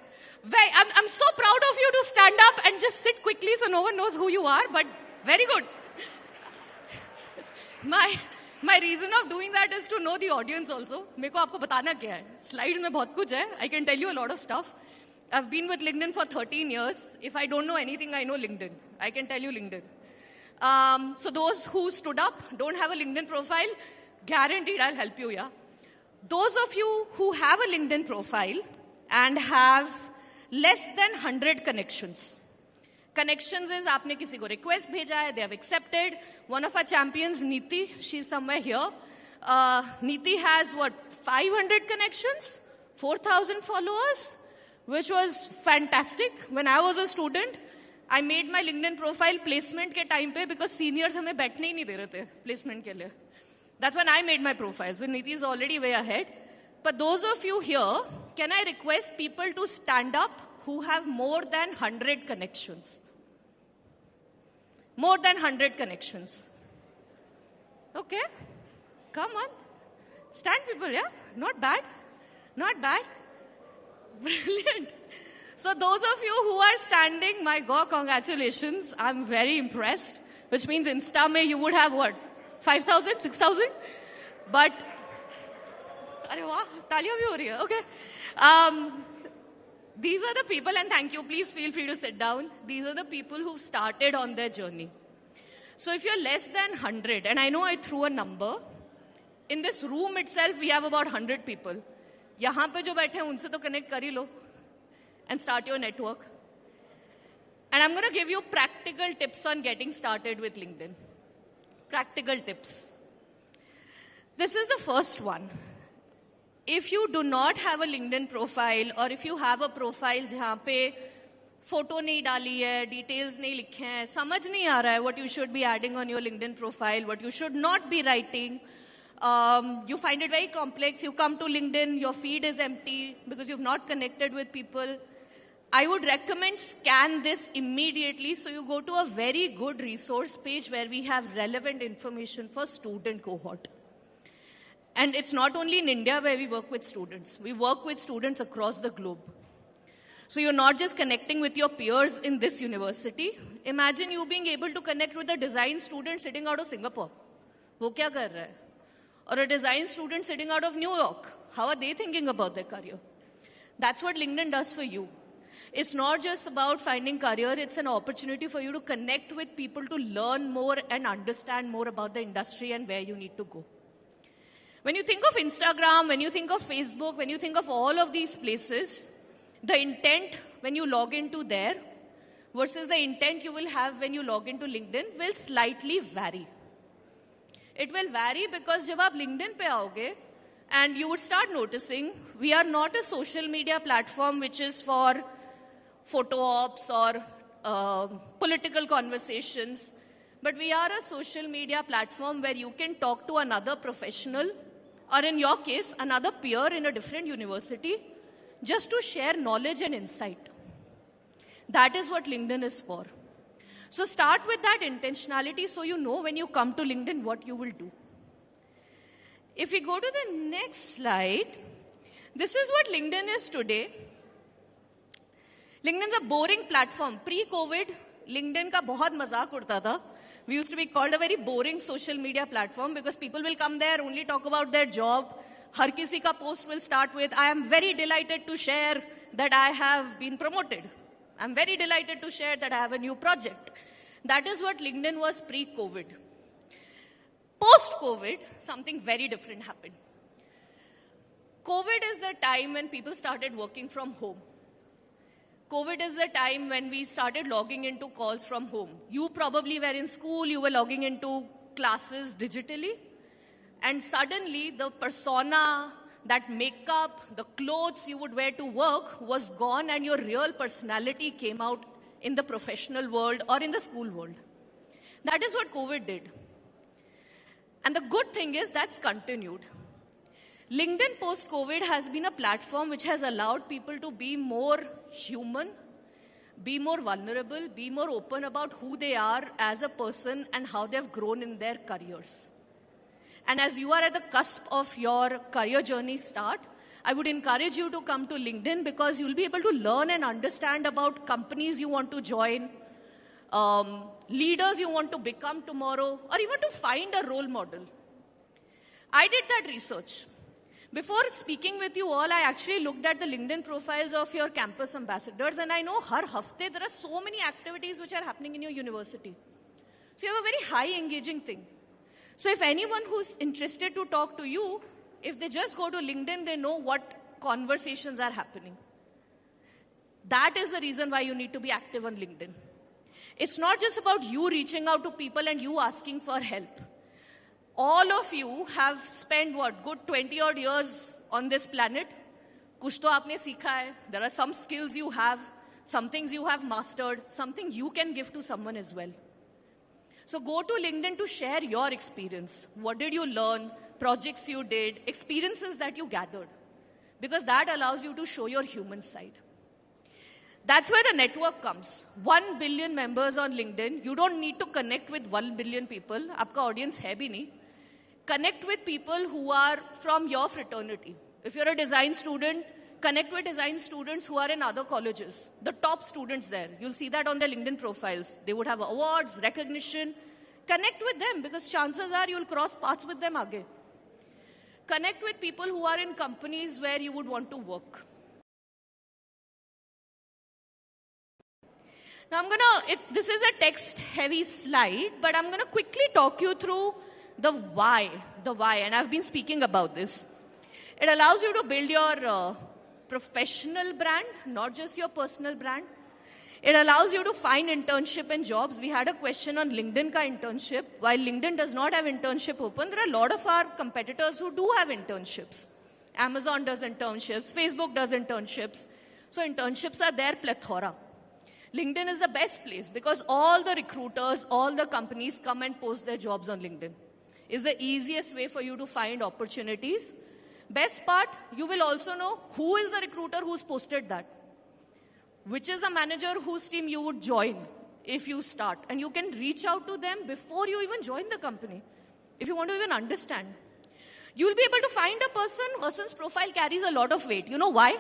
I'm so proud of you to stand up and just sit quickly so no one knows who you are, but very good. My reason of doing that is to know the audience also. मेरे को आपको बताना क्या है? Slides में बहुत कुछ है. I can tell you a lot of stuff. I've been with LinkedIn for 13 years. If I don't know anything, I know LinkedIn. I can tell you LinkedIn. So those who stood up, don't have a LinkedIn profile, guaranteed I'll help you, yeah? Those of you who have a LinkedIn profile and have less than 100 connections. Connections is आपने किसी को request भेजा है, they have accepted. One of our champions, Neeti, she's somewhere here. Neeti has 500 connections, 4,000 followers, which was fantastic. When I was a student, I made my LinkedIn profile placement के time पे because seniors हमें बैठने ही नहीं दे रहे थे placement के लिए. That's when I made my profile. So Neeti is already way ahead. But those of you here, can I request people to stand up who have more than 100 connections? More than 100 connections. Okay. Come on. Stand, people, yeah? Not bad. Not bad. Brilliant. So those of you who are standing, my God, congratulations. I'm very impressed. Which means Insta mein you would have what? 5,000, 6,000? But, अरे वाह, तालियां भी हो रही है. Okay. These are the people, and thank you, please feel free to sit down. These are the people who've started on their journey. So if you're less than 100, and I know I threw a number, in this room itself, we have about 100 people. यहाँ पे जो बैठे हैं, उनसे तो connect कर ही लो and start your network. And I'm going to give you practical tips on getting started with LinkedIn. Practical tips. This is the first one. If you do not have a LinkedIn profile, or if you have a profile जहाँ पे photo नहीं डाली है, details नहीं लिखे हैं, समझ नहीं आ रहा है what you should be adding on your LinkedIn profile, what you should not be writing, you find it very complex, you come to LinkedIn, your feed is empty because you've not connected with people, I would recommend scan this immediately so you go to a very good resource page where we have relevant information for student cohort. And it's not only in India where we work with students. We work with students across the globe. So you're not just connecting with your peers in this university. Imagine you being able to connect with a design student sitting out of Singapore. वो क्या कर रहा है? Or a design student sitting out of New York. How are they thinking about their career? That's what LinkedIn does for you. It's not just about finding career, it's an opportunity for you to connect with people to learn more and understand more about the industry and where you need to go. When you think of Instagram, when you think of Facebook, when you think of all of these places, the intent when you log into there versus the intent you will have when you log into LinkedIn will slightly vary. It will vary because जब आप LinkedIn पे आओगे, and you would start noticing, we are not a social media platform which is for photo ops or political conversations, but we are a social media platform where you can talk to another professional, or in your case, another peer in a different university, just to share knowledge and insight. That is what LinkedIn is for. So start with that intentionality so you know when you come to LinkedIn what you will do. If we go to the next slide, this is what LinkedIn is today. LinkedIn is a boring platform. Pre-COVID, LinkedIn का बहुत मजाक उड़ता था. We used to be called a very boring social media platform because people will come there, only talk about their job. हर किसी का post will start with, I am very delighted to share that I have been promoted. I'm very delighted to share that I have a new project. That is what LinkedIn was pre-COVID. Post-COVID, something very different happened. COVID is the time when people started working from home. COVID is the time when we started logging into calls from home. You probably were in school, you were logging into classes digitally, and suddenly the persona, that makeup, the clothes you would wear to work was gone, and your real personality came out in the professional world or in the school world. That is what COVID did. And the good thing is that's continued. LinkedIn post-COVID has been a platform which has allowed people to be more human, be more vulnerable, be more open about who they are as a person and how they've grown in their careers. And as you are at the cusp of your career journey start, I would encourage you to come to LinkedIn because you'll be able to learn and understand about companies you want to join, leaders you want to become tomorrow, or even to find a role model. I did that research. Before speaking with you all, I actually looked at the LinkedIn profiles of your campus ambassadors, and I know har hafte there are so many activities which are happening in your university. So you have a very high engaging thing. So if anyone who's interested to talk to you, if they just go to LinkedIn, they know what conversations are happening. That is the reason why you need to be active on LinkedIn. It's not just about you reaching out to people and you asking for help. All of you have spent what, good 20 odd years on this planet. Kuch to aapne seekha hai. There are some skills you have, some things you have mastered, something you can give to someone as well. So go to LinkedIn to share your experience. What did you learn? Projects you did, experiences that you gathered. Because that allows you to show your human side. That's where the network comes. 1 billion members on LinkedIn. You don't need to connect with 1 billion people. Aapka audience hai bhi nahi. Connect with people who are from your fraternity. If you're a design student, connect with design students who are in other colleges. The top students there. You'll see that on their LinkedIn profiles. They would have awards, recognition. Connect with them because chances are you'll cross paths with them aage. Connect with people who are in companies where you would want to work. Now this is a text heavy slide, but I'm going to quickly talk you through the why, and I've been speaking about this. It allows you to build your professional brand, not just your personal brand. It allows you to find internship and jobs. We had a question on LinkedIn ka internship. While LinkedIn does not have internship open, there are a lot of our competitors who do have internships. Amazon does internships, Facebook does internships. So internships are there plethora. LinkedIn is the best place because all the recruiters, all the companies come and post their jobs on LinkedIn. It's the easiest way for you to find opportunities. Best part, you will also know who is the recruiter who's posted that. Which is a manager whose team you would join if you start. And you can reach out to them before you even join the company. If you want to even understand. You'll be able to find a person's profile carries a lot of weight. You know why?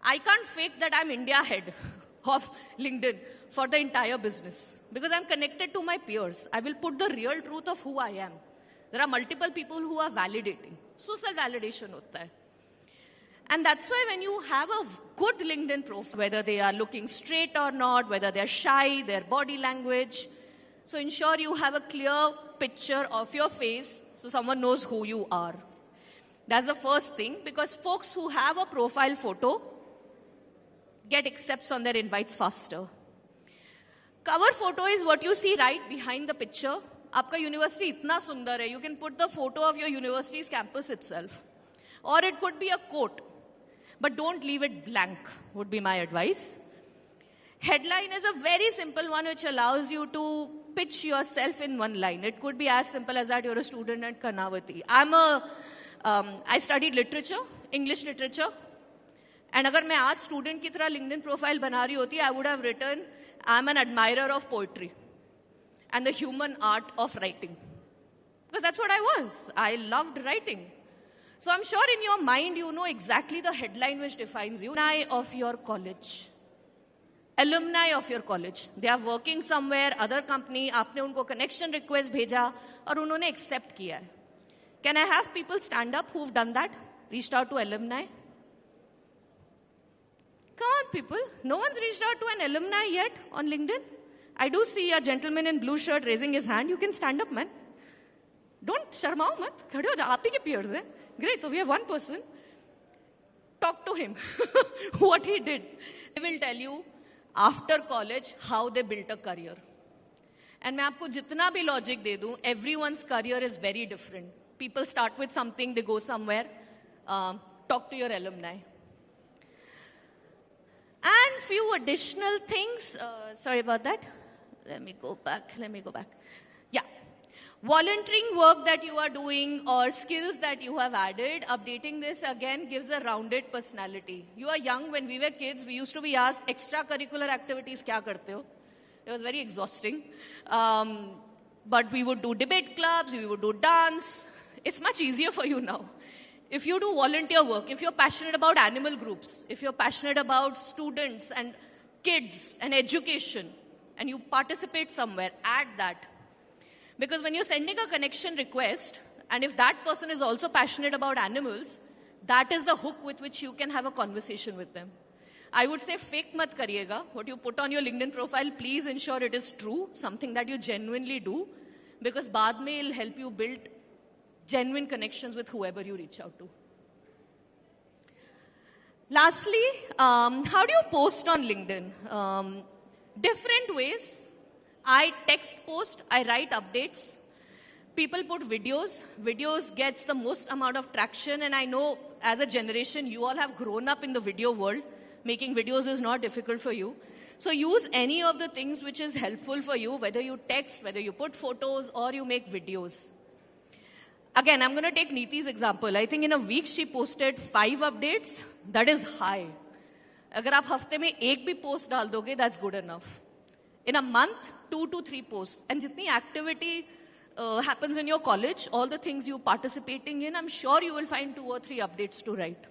I can't fake that I'm India head of LinkedIn for the entire business. Because I'm connected to my peers. I will put the real truth of who I am. There are multiple people who are validating. So self-validation hota hai. And that's why when you have a good LinkedIn profile, whether they are looking straight or not, whether they're shy, their body language, so ensure you have a clear picture of your face so someone knows who you are. That's the first thing, because folks who have a profile photo get accepts on their invites faster. Cover photo is what you see right behind the picture. Aapka university itna sundar hai, you can put the photo of your university's campus itself. Or it could be a quote. But don't leave it blank, would be my advice. Headline is a very simple one which allows you to pitch yourself in one line. It could be as simple as that you're a student at Karnavati. I studied literature, English literature. And agar main aaj student ki tarah LinkedIn profile bana rahi hoti, I would have written, I'm an admirer of poetry and the human art of writing. Because that's what I was. I loved writing. So I'm sure in your mind you know exactly the headline which defines you. Alumni of your college. Alumni of your college. They are working somewhere, other company, आपने उनको connection request भेजा और उन्होंने accept किया है. Can I have people stand up who've done that? Reached out to alumni? Come on, people. No one's reached out to an alumni yet on LinkedIn. I do see a gentleman in blue shirt raising his hand. You can stand up, man. Don't sharmao mat. Khade ho ja. Aap hi ke peers hai. Great. So we have one person. Talk to him. What he did. He will tell you after college how they built a career. And मैं आपको जितना भी logic दे दूं, everyone's career is very different. People start with something, they go somewhere. Talk to your alumni. And few additional things. Sorry about that. Let me go back. Yeah. Volunteering work that you are doing or skills that you have added, updating this again gives a rounded personality. You are young. When we were kids, we used to be asked, extracurricular activities kya karte ho? It was very exhausting. But we would do debate clubs, we would do dance. It's much easier for you now. If you do volunteer work, if you're passionate about animal groups, if you're passionate about students and kids and education, and you participate somewhere, add that. Because when you're sending a connection request, and if that person is also passionate about animals, that is the hook with which you can have a conversation with them. I would say fake mat kariyega. What you put on your LinkedIn profile, please ensure it is true, something that you genuinely do, because baad mein it'll help you build genuine connections with whoever you reach out to. Lastly, how do you post on LinkedIn? Different ways. I text post, I write updates. People put videos. Videos gets the most amount of traction, and I know as a generation, you all have grown up in the video world. Making videos is not difficult for you. So use any of the things which is helpful for you, whether you text, whether you put photos, or you make videos. Again, I'm going to take Neeti's example. I think in a week she posted 5 updates. That is high. Agar aap hafte mein ek bhi post dal doge, that's good enough. In a month, 2 to 3 posts. And jitni activity happens in your college, all the things you're participating in, I'm sure you will find 2 or 3 updates to write.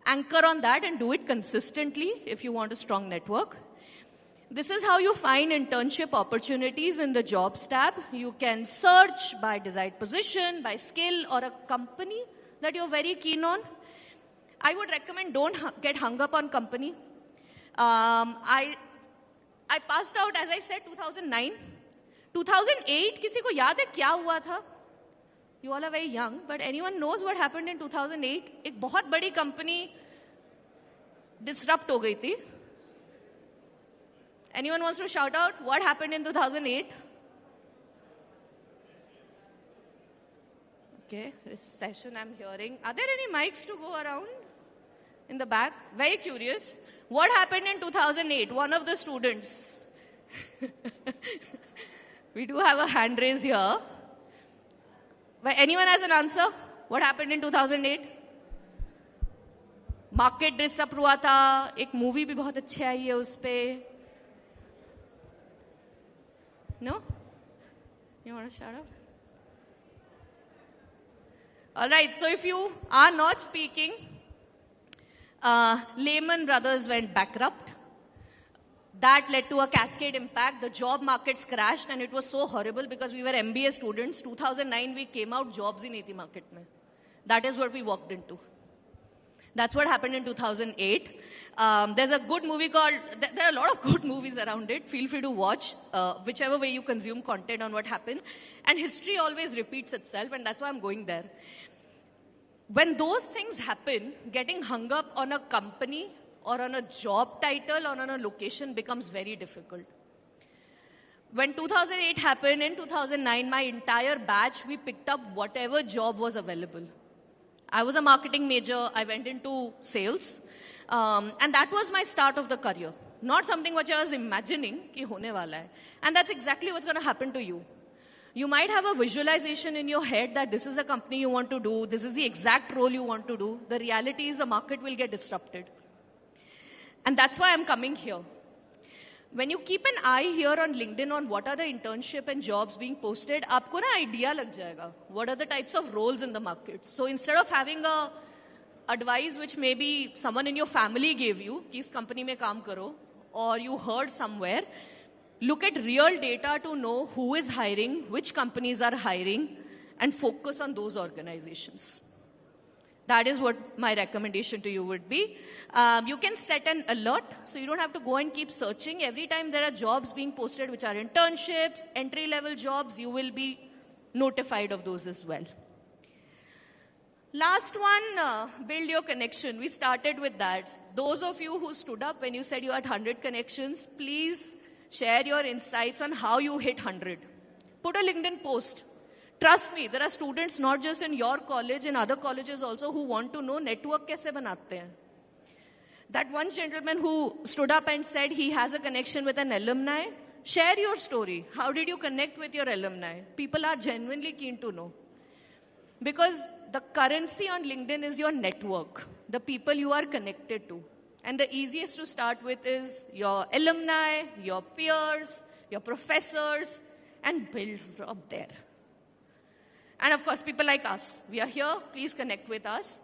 Anchor on that and do it consistently if you want a strong network. This is how you find internship opportunities in the jobs tab. You can search by desired position, by skill, or a company that you're very keen on. I would recommend don't get hung up on company. I passed out, as I said, 2009. 2008, किसी को याद है क्या हुआ था? You all are very young, but anyone knows what happened in 2008? एक बहुत बड़ी company disrupt हो गई थी. Anyone wants to shout out what happened in 2008? Okay, this session I'm hearing. Are there any mics to go around in the back? Very curious. What happened in 2008? One of the students. We do have a hand raise here. But anyone has an answer? What happened in 2008? Market disrupt हुआ था. एक movie भी बहुत अच्छी आई है उस पे. No? You want to shout out? All right, so if you are not speaking, Lehman Brothers went bankrupt. That led to a cascade impact. The job markets crashed, and it was so horrible because we were MBA students. 2009, we came out, jobs in 80 market mein. That is what we walked into. That's what happened in 2008. There's a good movie called, there are a lot of good movies around it. Feel free to watch whichever way you consume content on what happened. And history always repeats itself, and that's why I'm going there. When those things happen, getting hung up on a company or on a job title or on a location becomes very difficult. When 2008 happened, in 2009, my entire batch, we picked up whatever job was available. I was a marketing major. I went into sales. And that was my start of the career. Not something which I was imagining ki hone wala hai. And that's exactly what's going to happen to you. You might have a visualization in your head that this is a company you want to do. This is the exact role you want to do. The reality is the market will get disrupted. And that's why I'm coming here. When you keep an eye here on LinkedIn on what are the internship and jobs being posted, aapko na idea lag jayega. What are the types of roles in the market? So instead of having a advice which maybe someone in your family gave you, ki is company mein kaam karo, or you heard somewhere, look at real data to know who is hiring, which companies are hiring, and focus on those organizations. That is what my recommendation to you would be. You can set an alert, so you don't have to go and keep searching. Every time there are jobs being posted, which are internships, entry-level jobs, you will be notified of those as well. Last one, build your connection. We started with that. Those of you who stood up when you said you had 100 connections, please share your insights on how you hit 100. Put a LinkedIn post. Trust me, there are students not just in your college, in other colleges also, who want to know network kaise banate hain. That one gentleman who stood up and said he has a connection with an alumni, share your story. How did you connect with your alumni? People are genuinely keen to know. Because the currency on LinkedIn is your network, the people you are connected to. And the easiest to start with is your alumni, your peers, your professors, and build from there. And of course, people like us, we are here, please connect with us.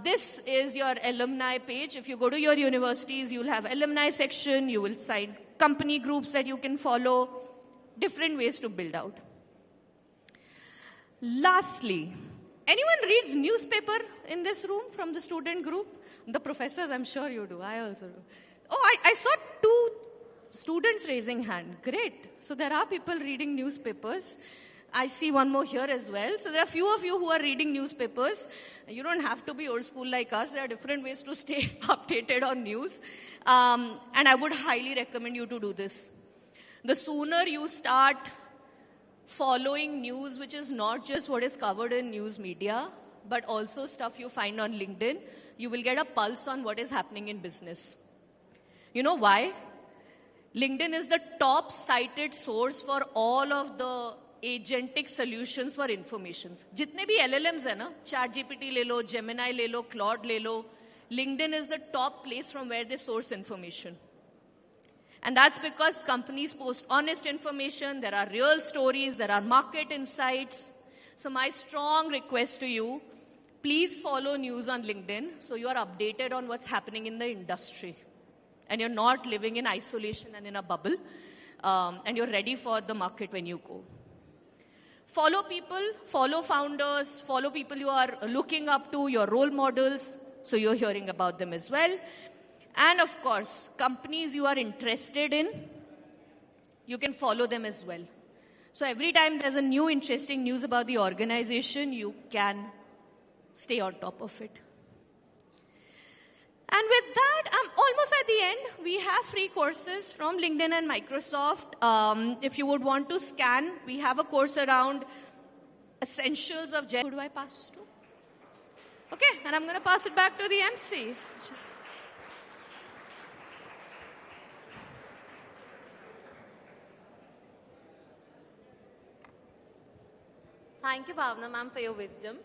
This is your alumni page. If you go to your universities, you'll have alumni section, you will find company groups that you can follow, different ways to build out. Lastly, anyone reads newspaper in this room from the student group? The professors, I'm sure you do, I also do. Oh, I saw 2 students raising hand, great. So there are people reading newspapers. I see one more here as well. So there are a few of you who are reading newspapers. You don't have to be old school like us. There are different ways to stay updated on news. And I would highly recommend you to do this. The sooner you start following news, which is not just what is covered in news media, but also stuff you find on LinkedIn, you will get a pulse on what is happening in business. You know why? LinkedIn is the top cited source for all of the agentic solutions for information. Jitne bhi LLMs hai na, ChatGPT le lo, Gemini le lo, Claude le lo, LinkedIn is the top place from where they source information. And that's because companies post honest information, there are real stories, there are market insights. So my strong request to you, please follow news on LinkedIn so you are updated on what's happening in the industry. And you're not living in isolation and in a bubble. And you're ready for the market when you go. Follow people, follow founders, follow people you are looking up to, your role models, so you're hearing about them as well. And of course, companies you are interested in, you can follow them as well. So every time there's a new interesting news about the organization, you can stay on top of it. And with that, I'm almost at the end. We have free courses from LinkedIn and Microsoft. If you would want to scan, we have a course around essentials of Who do I pass to? Okay, and I'm going to pass it back to the MC. Thank you, Bhavna ma'am, for your wisdom.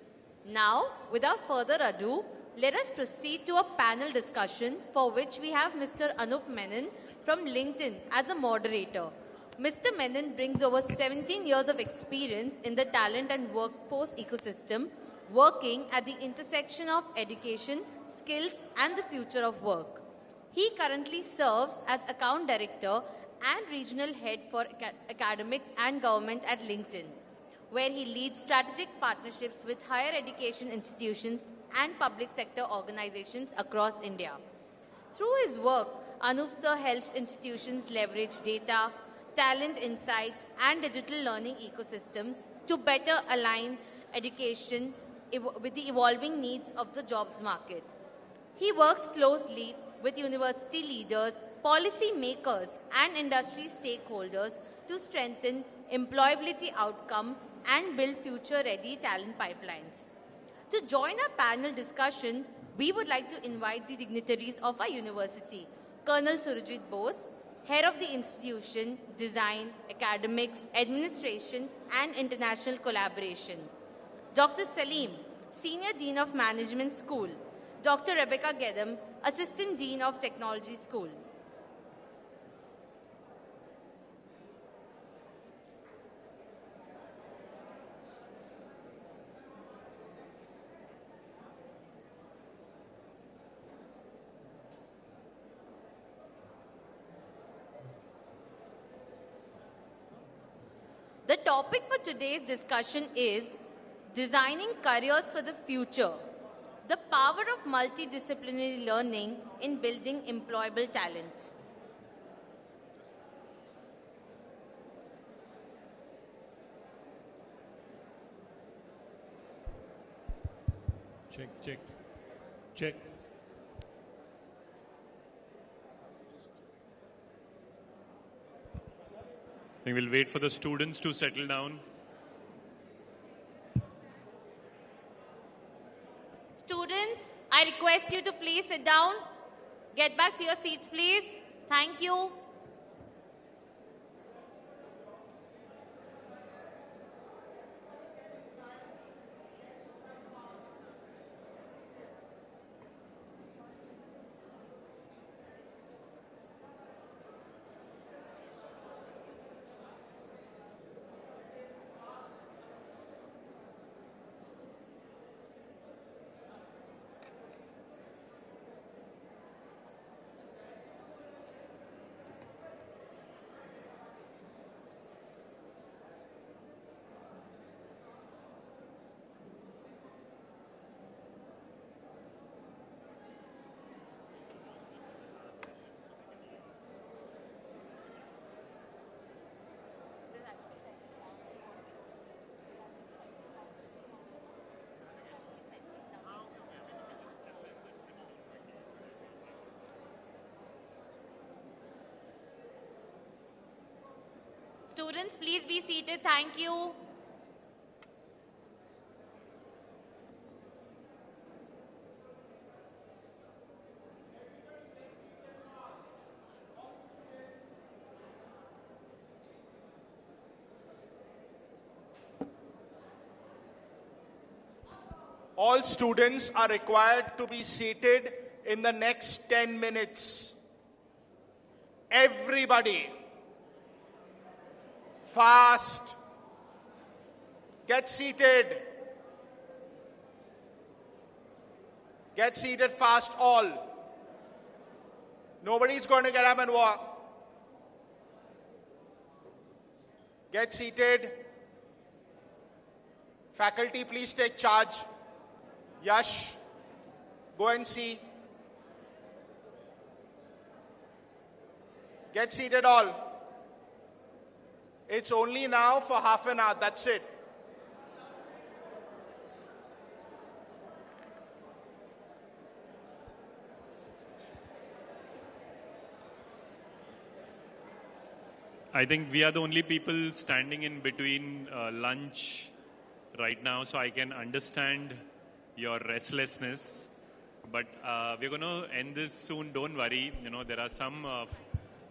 Now, without further ado, let us proceed to a panel discussion for which we have Mr. Anup Menon from LinkedIn as a moderator. Mr. Menon brings over 17 years of experience in the talent and workforce ecosystem, working at the intersection of education, skills, and the future of work. He currently serves as account director and regional head for academics and government at LinkedIn, where he leads strategic partnerships with higher education institutions and public sector organizations across India. Through his work, Anup sir helps institutions leverage data, talent insights, and digital learning ecosystems to better align education with the evolving needs of the jobs market. He works closely with university leaders, policy makers, and industry stakeholders to strengthen employability outcomes and build future-ready talent pipelines. To join our panel discussion, we would like to invite the dignitaries of our university, Colonel Surajit Bose, Head of the Institution, Design, Academics, Administration, and International Collaboration; Dr. Salim, Senior Dean of Management School; Dr. Rebecca Gedem, Assistant Dean of Technology School. The topic for today's discussion is Designing Careers for the Future, the power of multidisciplinary learning in building employable talent. Check, check, check. I think we'll wait for the students to settle down. Students, I request you to please sit down. Get back to your seats, please. Thank you. Students, please be seated. Thank you. All students are required to be seated in the next 10 minutes. Everybody. Fast. Get seated. Get seated fast, all. Nobody's going to get up and walk. Get seated. Faculty, please take charge. Yash, go and see. Get seated all. It's only now for half an hour, that's it. I think we are the only people standing in between lunch right now, so I can understand your restlessness. But we're going to end this soon, don't worry. You know, there are some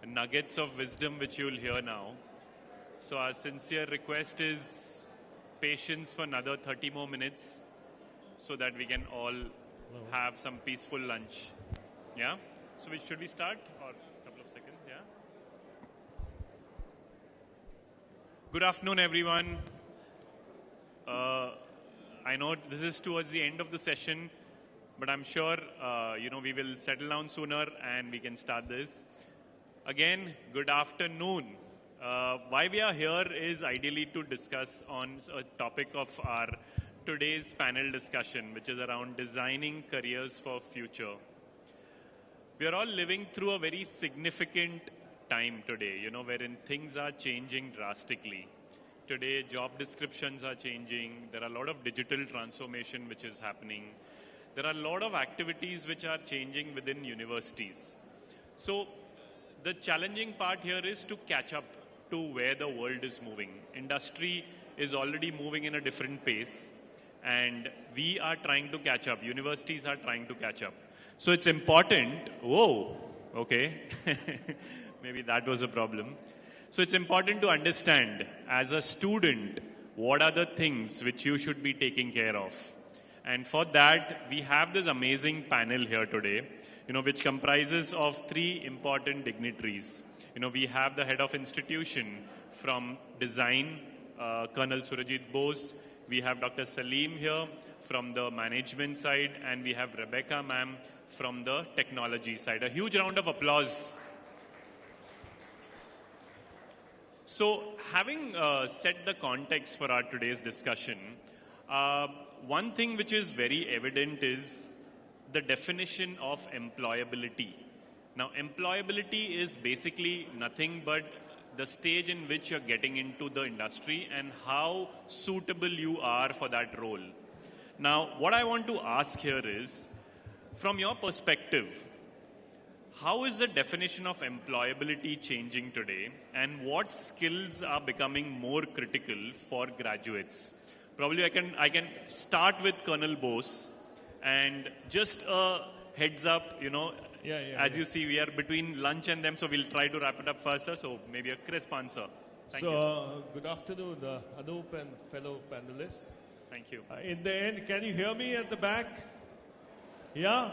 nuggets of wisdom which you'll hear now. So our sincere request is patience for another 30 more minutes so that we can all have some peaceful lunch. Yeah? So should we start? Or a couple of seconds, yeah? Good afternoon, everyone. I know this is towards the end of the session, but I'm sure, we will settle down sooner and we can start this. Again, good afternoon. Why we are here is ideally to discuss on a topic of our today's panel discussion, which is around designing careers for future. We are all living through a very significant time today, wherein things are changing drastically. Today, job descriptions are changing. There are a lot of digital transformation which is happening. There are a lot of activities which are changing within universities. So the challenging part here is to catch up to where the world is moving. Industry is already moving in a different pace, and we are trying to catch up. Universities are trying to catch up. So it's important, okay, maybe that was a problem. So it's important to understand as a student, what are the things which you should be taking care of. And for that, we have this amazing panel here today, which comprises of 3 important dignitaries. We have the head of institution from design, Colonel Surajit Bose. We have Dr. Salim here from the management side, and we have Rebecca ma'am from the technology side. A huge round of applause. So having set the context for our today's discussion, one thing which is very evident is the definition of employability. Now, employability is basically nothing but the stage in which you're getting into the industry and how suitable you are for that role. Now, what I want to ask here is, from your perspective, how is the definition of employability changing today, and what skills are becoming more critical for graduates? Probably I can start with Colonel Bose, and just a heads up, as you see, we are between lunch and them, so we'll try to wrap it up faster, so maybe a crisp answer. Thank you. Good afternoon, Anup and fellow panelists. Thank you. In the end, can you hear me at the back? Yeah?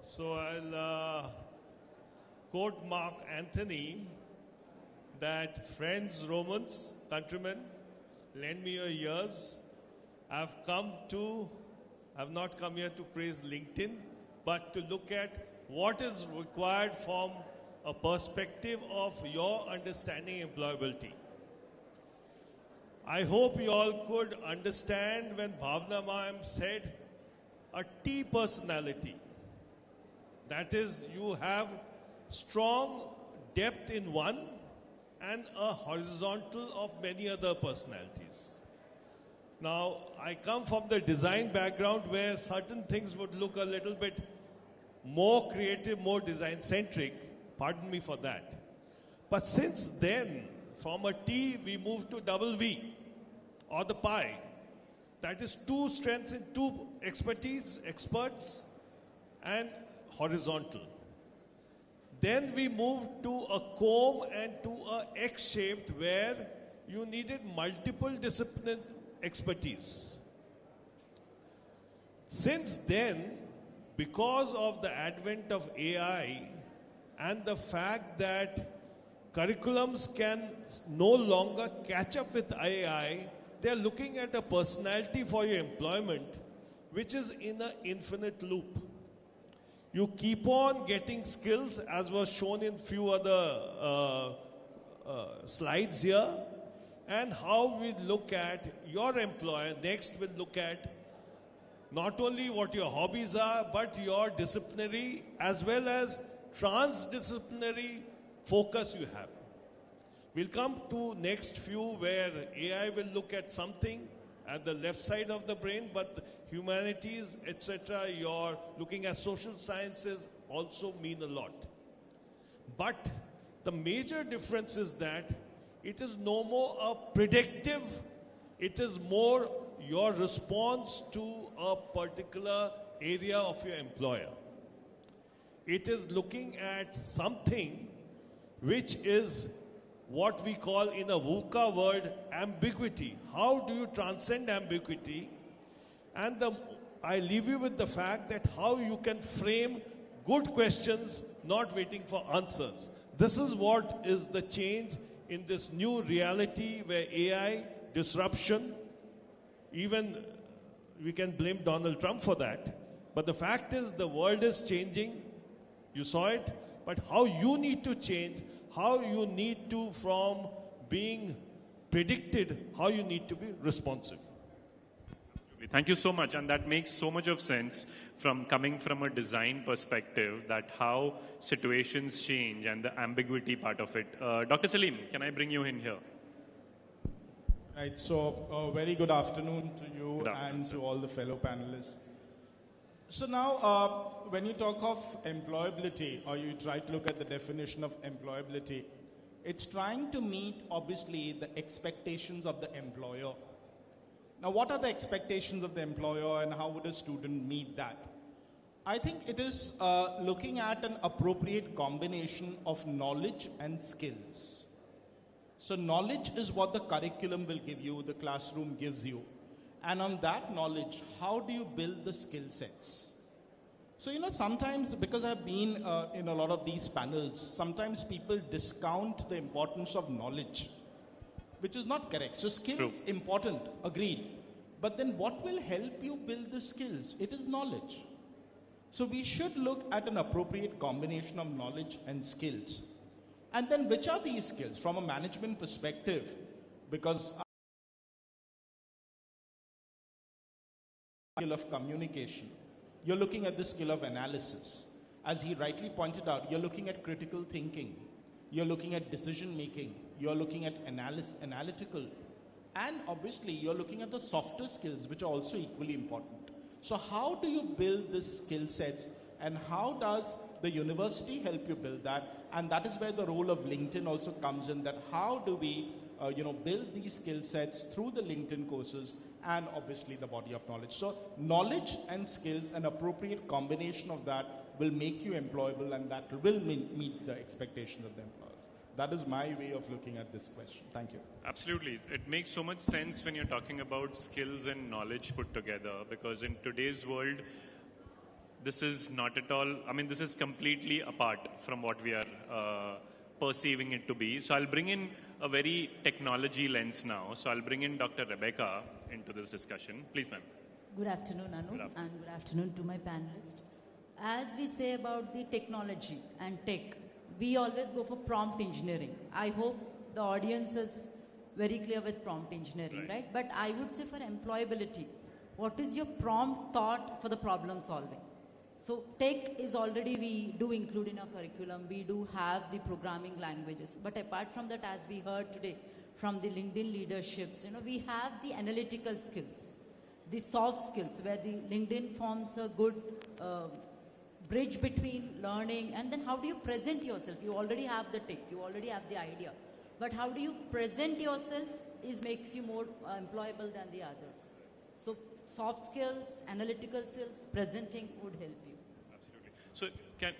So I'll quote Mark Antony that, friends, Romans, countrymen, lend me your ears. I've not come here to praise LinkedIn, but to look at what is required from a perspective of your understanding employability. I hope you all could understand when Bhavna ma'am said a T personality. That is, you have strong depth in one and a horizontal of many other personalities. Now, I come from the design background where certain things would look a little bit more creative, more design-centric. Pardon me for that. But since then, from a T, we moved to double V, or the pi. That is 2 strengths in 2 experts, and horizontal. Then we moved to a comb and to a X-shaped, where you needed multiple discipline expertise. Since then, because of the advent of AI and the fact that curriculums can no longer catch up with AI, they're looking at a personality for your employment, which is in an infinite loop. You keep on getting skills, as was shown in few other slides here, and how we look at your employer. Next, we'll look at not only what your hobbies are, but your disciplinary as well as transdisciplinary focus you have. We'll come to next few where AI will look at something at the left side of the brain, but humanities, etc., you're looking at social sciences also mean a lot. But the major difference is that it is no more a predictive, it is more your response to a particular area of your employer. It is looking at something which is what we call in a VUCA word ambiguity. How do you transcend ambiguity? And I leave you with the fact that how you can frame good questions, not waiting for answers. This is what is the change in this new reality where AI, disruption, even we can blame Donald Trump for that. But the fact is the world is changing. You saw it. But how you need to change, how you need to, from being predicted how you need to be responsive. Thank you so much, and that makes so much of sense from coming from a design perspective, that how situations change and the ambiguity part of it. Dr. Salim, can I bring you in here? Right, so very good afternoon to you and to all the fellow panelists. So now, when you talk of employability, or you try to look at the definition of employability, it's trying to meet, obviously, the expectations of the employer. Now, what are the expectations of the employer and how would a student meet that? I think it is looking at an appropriate combination of knowledge and skills. So knowledge is what the curriculum will give you, the classroom gives you. And on that knowledge, how do you build the skill sets? So, sometimes, because I've been in a lot of these panels, sometimes people discount the importance of knowledge, which is not correct. So skills, important, agreed. But then what will help you build the skills? It is knowledge. So we should look at an appropriate combination of knowledge and skills. And then which are these skills from a management perspective? Because skill of communication, you're looking at the skill of analysis. As he rightly pointed out, you're looking at critical thinking. You're looking at decision making. You're looking at analytical. And obviously, you're looking at the softer skills, which are also equally important. So how do you build these skill sets, and how does the university help you build that? And that is where the role of LinkedIn also comes in, that how do we build these skill sets through the LinkedIn courses and obviously the body of knowledge. So knowledge and skills, an appropriate combination of that will make you employable, and that will meet the expectations of the employers. That is my way of looking at this question. Thank you. Absolutely. It makes so much sense when you're talking about skills and knowledge put together, because in today's world, this is not at all, this is completely apart from what we are perceiving it to be. So I'll bring in a very technology lens now. So I'll bring in Dr. Rebecca into this discussion. Please, ma'am. Good afternoon, Anu, and good afternoon to my panelists. As we say about the technology and tech, we always go for prompt engineering. I hope the audience is very clear with prompt engineering, right? But I would say for employability, what is your prompt thought for the problem solving? So tech is already, we do include in our curriculum, we do have the programming languages. But apart from that, as we heard today from the LinkedIn leaderships, we have the analytical skills, the soft skills, where the LinkedIn forms a good bridge between learning, and then how do you present yourself? You already have the tech, you already have the idea, but how do you present yourself makes you more employable than the others. So soft skills, analytical skills, presenting would help you. Absolutely. So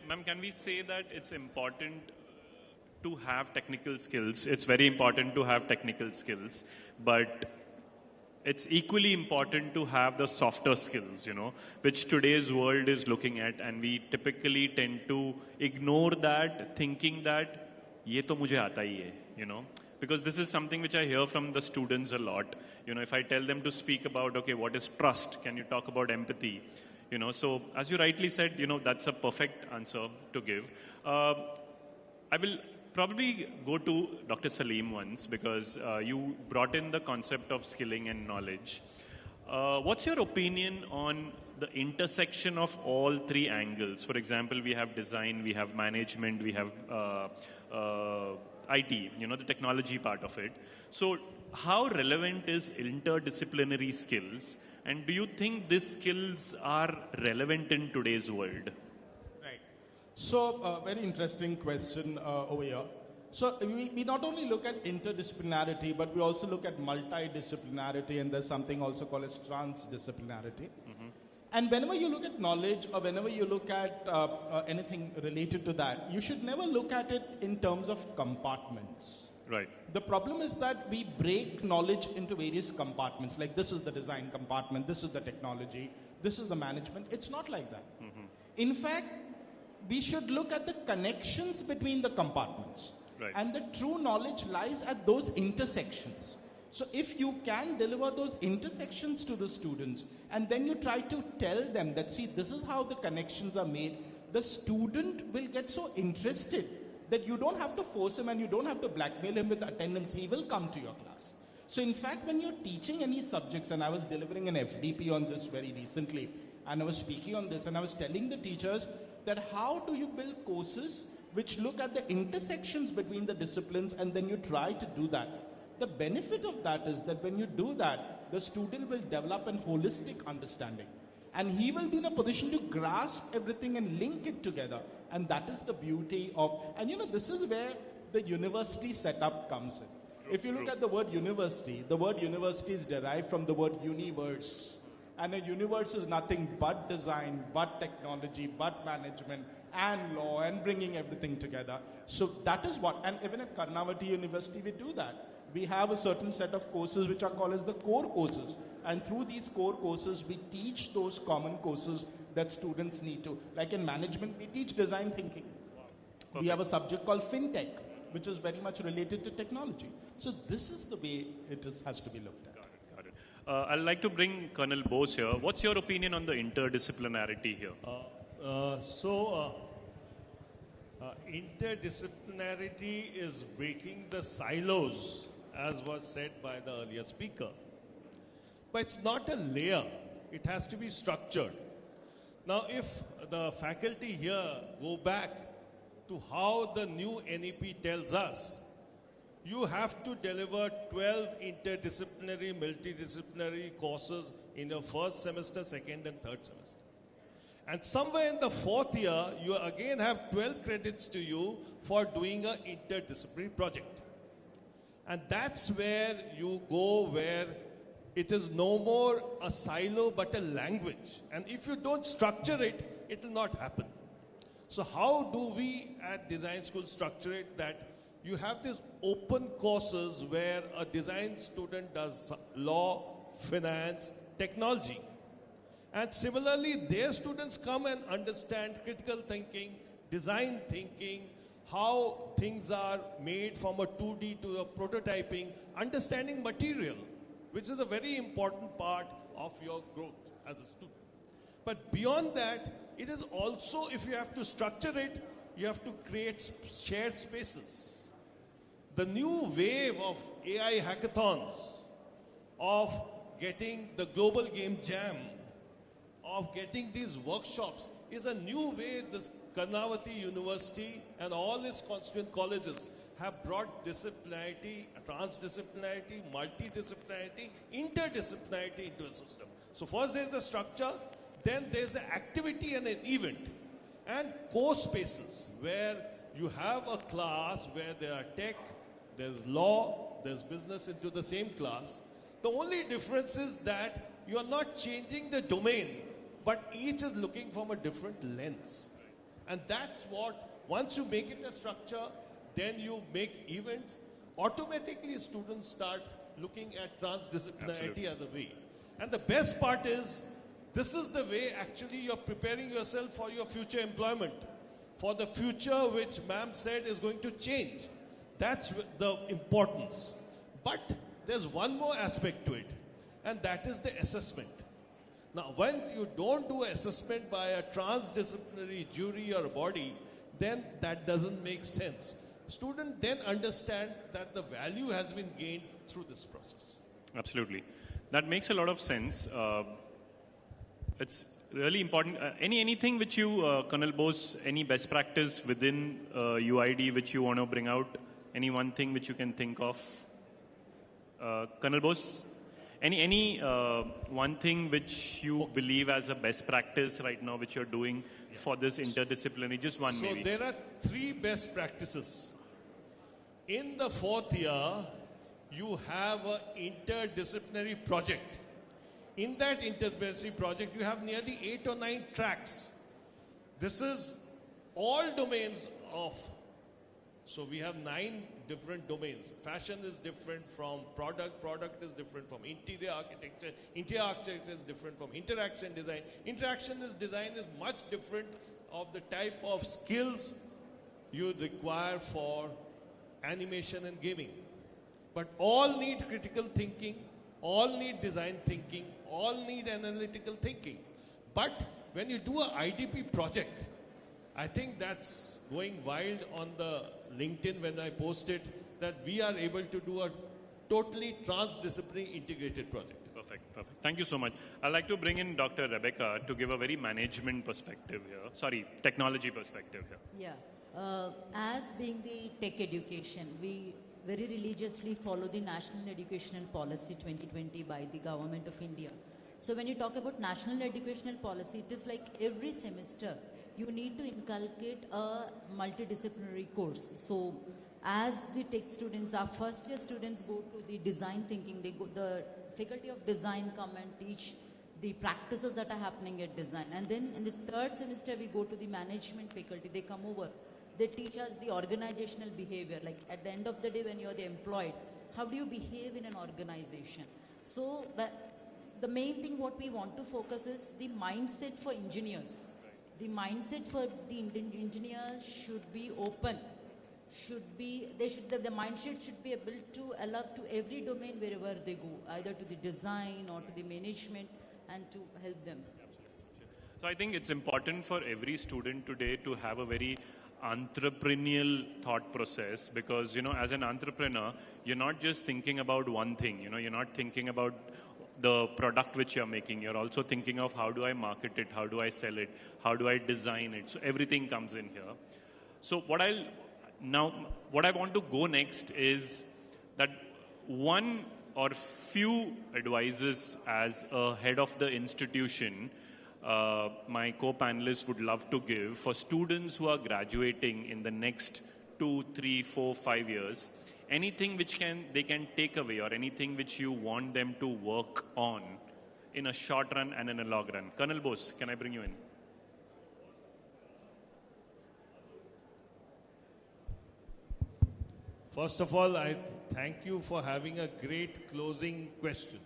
ma'am, can we say that it's important to have technical skills? It's very important to have technical skills, but it's equally important to have the softer skills, which today's world is looking at, and we typically tend to ignore that, thinking that ye to mujhe aata hi hai, because this is something which I hear from the students a lot. If I tell them to speak about, okay, what is trust? Can you talk about empathy? So as you rightly said, that's a perfect answer to give. I will probably go to Dr. Salim once, because you brought in the concept of skilling and knowledge. What's your opinion on the intersection of all three angles? For example, we have design, we have management, we have IT, the technology part of it. So how relevant is interdisciplinary skills, and do you think these skills are relevant in today's world? So, very interesting question over here. So, we not only look at interdisciplinarity, but we also look at multidisciplinarity, and there's something also called as transdisciplinarity. And whenever you look at knowledge, or whenever you look at anything related to that, you should never look at it in terms of compartments. Right. The problem is that we break knowledge into various compartments, like this is the design compartment, this is the technology, this is the management. It's not like that. In fact, we should look at the connections between the compartments. Right. And the true knowledge lies at those intersections. So if you can deliver those intersections to the students, and then you try to tell them that, see, this is how the connections are made, the student will get so interested that you don't have to force him and you don't have to blackmail him with attendance. He will come to your class. So in fact, when you're teaching any subjects, and I was delivering an FDP on this very recently, and I was speaking on this, and I was telling the teachers that how do you build courses which look at the intersections between the disciplines, and then you try to do that. The benefit of that is that when you do that, the student will develop an holistic understanding. And he will be in a position to grasp everything and link it together. And that is the beauty of, and you know, this is where the university setup comes in. If you look at the word university is derived from the word universe. And a universe is nothing but design, but technology, but management, and law, and bringing everything together. So that is what, and even at Karnavati University, we do that. We have a certain set of courses which are called as the core courses. And through these core courses, we teach those common courses that students need to. Like in management, we teach design thinking. Wow. We have a subject called FinTech, which is very much related to technology. So this is the way it has to be looked at. Got it. I'd like to bring Colonel Bose here. What's your opinion on the interdisciplinarity here? Interdisciplinarity is breaking the silos, as was said by the earlier speaker. But it's not a layer. It has to be structured. Now, if the faculty here go back to how the new NEP tells us, you have to deliver 12 interdisciplinary, multidisciplinary courses in your first semester, second and third semester. And somewhere in the fourth year, you again have 12 credits to you for doing an interdisciplinary project. And that's where you go, where it is no more a silo but a language. And if you don't structure it, it will not happen. So how do we at design school structure it that you have these open courses where a design student does law, finance, technology. And similarly, their students come and understand critical thinking, design thinking, how things are made from a 2D to a prototyping, understanding material, which is a very important part of your growth as a student. But beyond that, it is also, if you have to structure it, you have to create shared spaces. The new wave of AI hackathons, of getting the global game jam, of getting these workshops is a new way this Karnavati University and all its constituent colleges have brought disciplinarity, transdisciplinarity, multidisciplinarity, interdisciplinarity into a system. So first there's the structure, then there's an activity and an event, and course spaces where you have a class where there are tech, there's law, there's business into the same class. The only difference is that you are not changing the domain, but each is looking from a different lens. And that's what, once you make it a structure, then you make events, automatically students start looking at transdisciplinarity as a way. And the best part is, this is the way actually you're preparing yourself for your future employment, for the future which ma'am said is going to change. That's the importance. But there's one more aspect to it, and that is the assessment. Now, when you don't do assessment by a transdisciplinary jury or a body, then that doesn't make sense. Students then understand that the value has been gained through this process. Absolutely. That makes a lot of sense. It's really important. Anything which you, Colonel Bose, any best practice within UID which you want to bring out? Any one thing which you can think of? Colonel Bose? Any one thing which you believe as a best practice right now which you're doing for this interdisciplinary? Just one maybe. So there are 3 best practices. In the 4th year, you have an interdisciplinary project. In that interdisciplinary project, you have nearly 8 or 9 tracks. This is all domains of, so we have 9 different domains. Fashion is different from product, product is different from interior architecture is different from interaction design. Interaction design is much different of the type of skills you require for animation and gaming. But all need critical thinking, all need design thinking, all need analytical thinking. But when you do an IDP project, I think that's going wild on the LinkedIn when I posted that we are able to do a totally transdisciplinary integrated project. Perfect. Thank you so much. I'd like to bring in Dr. Rebecca to give a very management perspective here. Sorry, technology perspective here. Yeah. As being the tech education, we very religiously follow the National Educational Policy 2020 by the Government of India. So when you talk about National Educational Policy, it is like every semester you need to inculcate a multidisciplinary course. So as the tech students, our first year students go to the design thinking, the faculty of design come and teach the practices that are happening at design. And then in this third semester, we go to the management faculty. They come over. They teach us the organizational behavior. Like at the end of the day, when you're the employed, how do you behave in an organization? So the main thing what we want to focus is the mindset for engineers. The mindset for the engineers should be open. The mindset should be able to allow to every domain wherever they go, either to the design or to the management, and to help them. So I think it's important for every student today to have a very entrepreneurial thought process, because, as an entrepreneur, you're not just thinking about one thing. You're not thinking about the product which you're making. You're also thinking of how do I market it, how do I sell it, how do I design it. So everything comes in here. So what I want to go next is that one or few advices as a head of the institution my co-panelists would love to give for students who are graduating in the next 2, 3, 4, 5 years. Anything which they can take away, or anything which you want them to work on in a short run and in a long run. Colonel Bose, can I bring you in? First of all, I thank you for having a great closing question.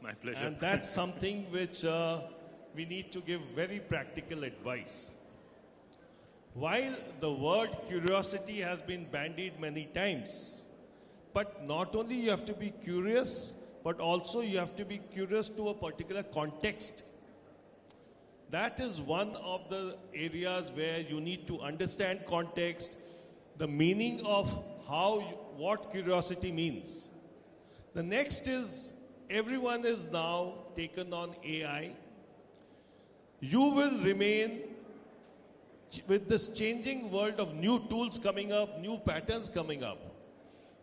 My pleasure. And that's something which we need to give very practical advice. While the word curiosity has been bandied many times, but not only you have to be curious, but also you have to be curious to a particular context. That is one of the areas where you need to understand context, the meaning of what curiosity means. The next is, everyone is now taken on AI. You will remain with this changing world of new tools coming up, new patterns coming up.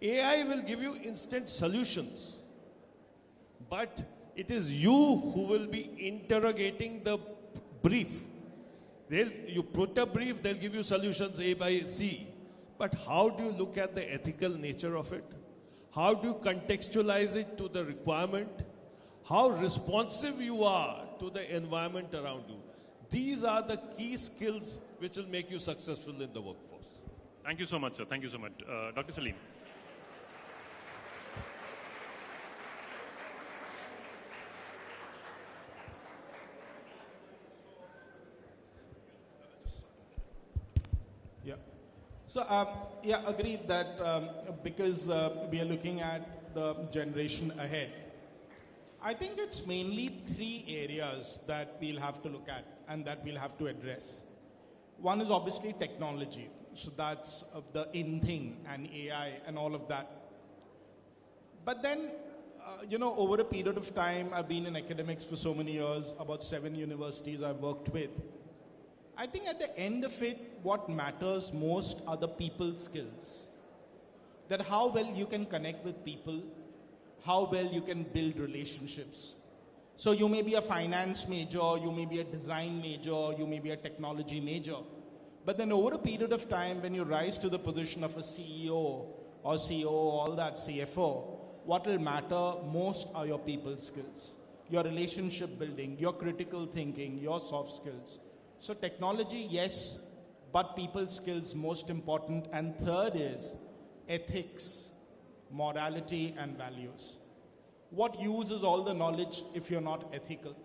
AI will give you instant solutions, but it is you who will be interrogating the brief. You put a brief, they'll give you solutions A by C. But how do you look at the ethical nature of it? How do you contextualize it to the requirement? How responsive you are to the environment around you. These are the key skills which will make you successful in the workforce. Thank you so much, sir. Thank you so much. Dr. Salim. Yeah. So, agreed that because we are looking at the generation ahead, I think it's mainly 3 areas that we'll have to look at and that we'll have to address. One is obviously technology. So that's the in thing and AI and all of that. But then, over a period of time, I've been in academics for so many years, about 7 universities I've worked with. I think at the end of it, what matters most are the people skills. That how well you can connect with people, how well you can build relationships. So you may be a finance major, you may be a design major, you may be a technology major. But then over a period of time, when you rise to the position of a CEO or COO, all that CFO, what will matter most are your people skills, your relationship building, your critical thinking, your soft skills. So technology, yes, but people skills most important. And third is ethics, morality and values. What use is all the knowledge if you're not ethical?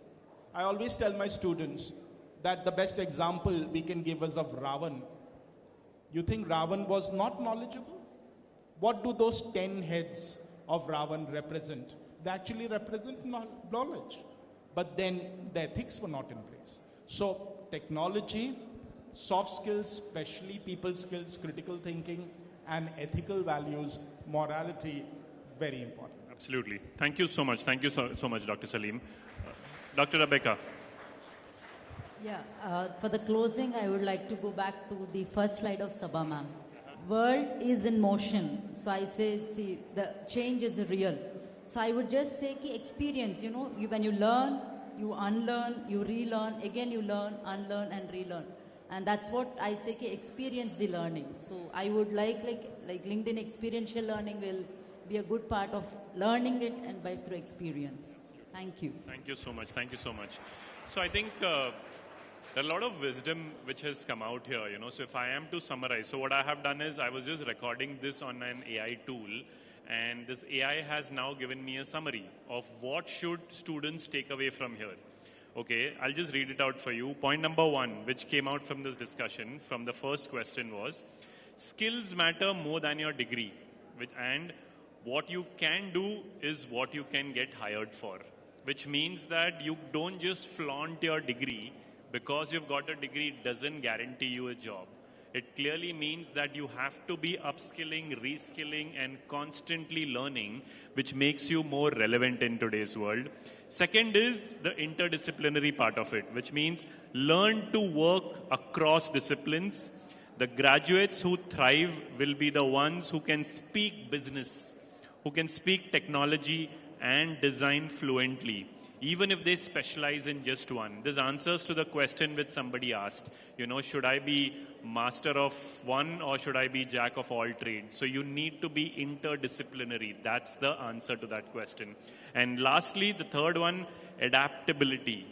I always tell my students that the best example we can give is of Ravan. You think Ravan was not knowledgeable? What do those 10 heads of Ravan represent? They actually represent knowledge. But then the ethics were not in place. So technology, soft skills, especially people skills, critical thinking, and ethical values, morality, very important. Absolutely. Thank you so much. Thank you so much, Dr. Salim. Dr. Rebecca. Yeah, for the closing, I would like to go back to the first slide of Sabha ma'am. World is in motion. So I say, see, the change is real. So I would just say, ki experience, when you learn, you unlearn, you relearn, again you learn, unlearn and relearn. And that's what I say, ki experience the learning. So I would like LinkedIn experiential learning will be a good part of learning it and by through experience. Thank you. Thank you so much. Thank you so much. So I think there are a lot of wisdom which has come out here, So if I am to summarize, so what I have done is I was just recording this on an AI tool, and this AI has now given me a summary of what should students take away from here. Okay, I'll just read it out for you. Point number 1, which came out from this discussion, from the first question was, skills matter more than your degree. And what you can do is what you can get hired for. Which means that you don't just flaunt your degree. Because you've got a degree doesn't guarantee you a job. It clearly means that you have to be upskilling, reskilling, and constantly learning, which makes you more relevant in today's world. Second is the interdisciplinary part of it, which means learn to work across disciplines. The graduates who thrive will be the ones who can speak business, who can speak technology and design fluently, even if they specialize in just one. This answers to the question which somebody asked, should I be master of one or should I be jack of all trades? So you need to be interdisciplinary. That's the answer to that question. And lastly, the third one, adaptability.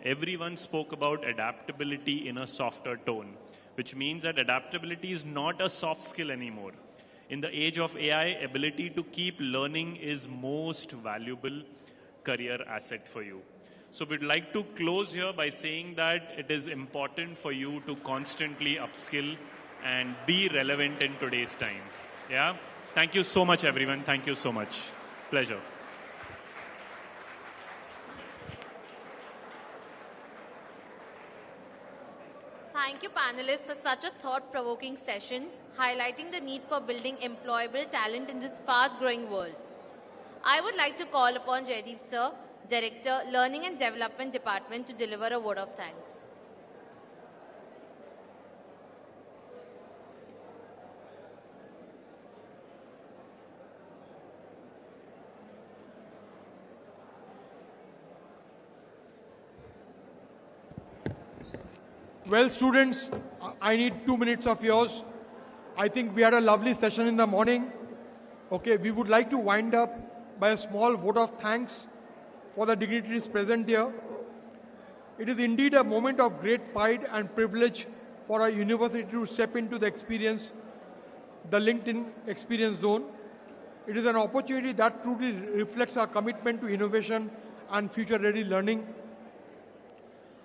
Everyone spoke about adaptability in a softer tone, which means that adaptability is not a soft skill anymore. In the age of AI, ability to keep learning is most valuable career asset for you. So we'd like to close here by saying that it is important for you to constantly upskill and be relevant in today's time. Yeah. Thank you so much, everyone. Thank you so much. Pleasure. Thank you, panelists, for such a thought-provoking session, highlighting the need for building employable talent in this fast-growing world. I would like to call upon Jaideep Sir, Director, Learning and Development Department, to deliver a word of thanks. Well, students, I need 2 minutes of yours. I think we had a lovely session in the morning. Okay, we would like to wind up by a small vote of thanks for the dignitaries present here. It is indeed a moment of great pride and privilege for our university to step into the experience, the LinkedIn Experience Zone. It is an opportunity that truly reflects our commitment to innovation and future-ready learning.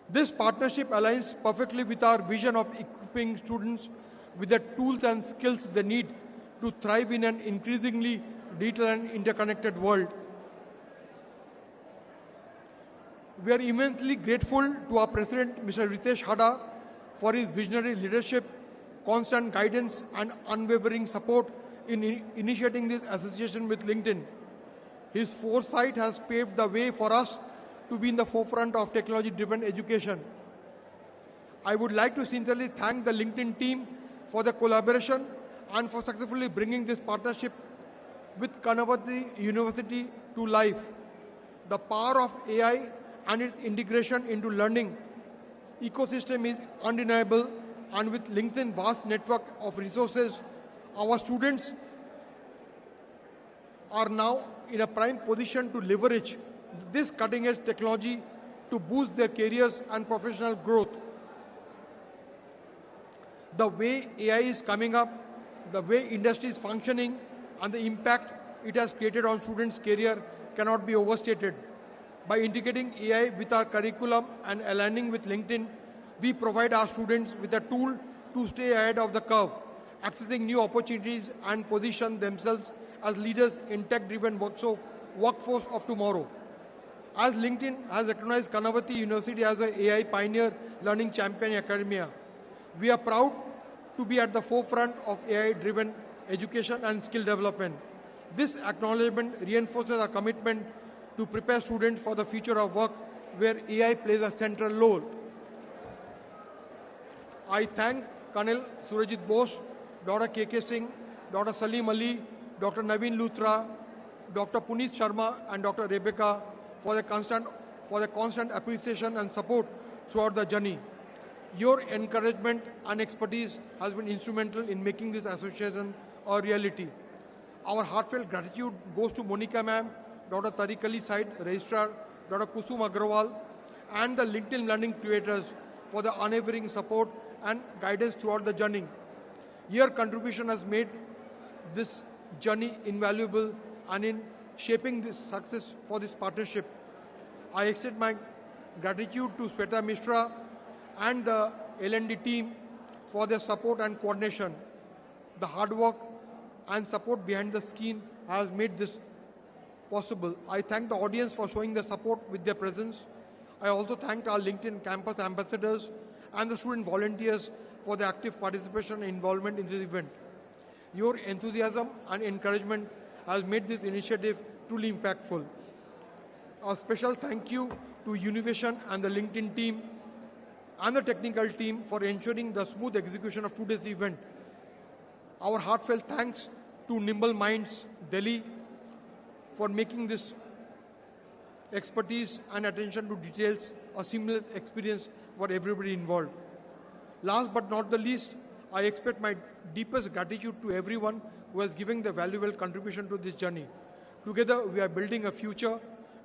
This partnership aligns perfectly with our vision of equipping students with the tools and skills they need to thrive in an increasingly digital and interconnected world. We are immensely grateful to our President, Mr. Ritesh Hada, for his visionary leadership, constant guidance, and unwavering support in initiating this association with LinkedIn. His foresight has paved the way for us to be in the forefront of technology-driven education. I would like to sincerely thank the LinkedIn team for the collaboration and for successfully bringing this partnership with Karnavati University to life. The power of AI and its integration into learning ecosystem is undeniable, and with LinkedIn's vast network of resources, our students are now in a prime position to leverage this cutting-edge technology to boost their careers and professional growth. The way AI is coming up, the way industry is functioning, and the impact it has created on students' career cannot be overstated. By integrating AI with our curriculum and aligning with LinkedIn, we provide our students with a tool to stay ahead of the curve, accessing new opportunities and position themselves as leaders in tech-driven workforce of tomorrow. As LinkedIn has recognized Karnavati University as an AI pioneer learning champion in academia, we are proud to be at the forefront of AI-driven education and skill development. This acknowledgement reinforces our commitment to prepare students for the future of work where AI plays a central role. I thank Colonel Surajit Bose, Dr. K.K. Singh, Dr. Salim Ali, Dr. Naveen Luthra, Dr. Puneet Sharma and Dr. Rebecca for the constant appreciation and support throughout the journey. Your encouragement and expertise has been instrumental in making this association a reality. Our heartfelt gratitude goes to Monica ma'am, Dr. Tariq Ali Said, Registrar, Dr. Kusum Agrawal, and the LinkedIn Learning creators for the unwavering support and guidance throughout the journey. Your contribution has made this journey invaluable and in shaping this success for this partnership. I extend my gratitude to Sweta Mishra and the L&D team for their support and coordination. The hard work and support behind the scene has made this possible. I thank the audience for showing their support with their presence. I also thank our LinkedIn campus ambassadors and the student volunteers for their active participation and involvement in this event. Your enthusiasm and encouragement has made this initiative truly impactful. A special thank you to Univation and the LinkedIn team and the technical team for ensuring the smooth execution of today's event. Our heartfelt thanks to Nimble Minds, Delhi, for making this expertise and attention to details a seamless experience for everybody involved. Last but not the least, I express my deepest gratitude to everyone who has given their valuable contribution to this journey. Together, we are building a future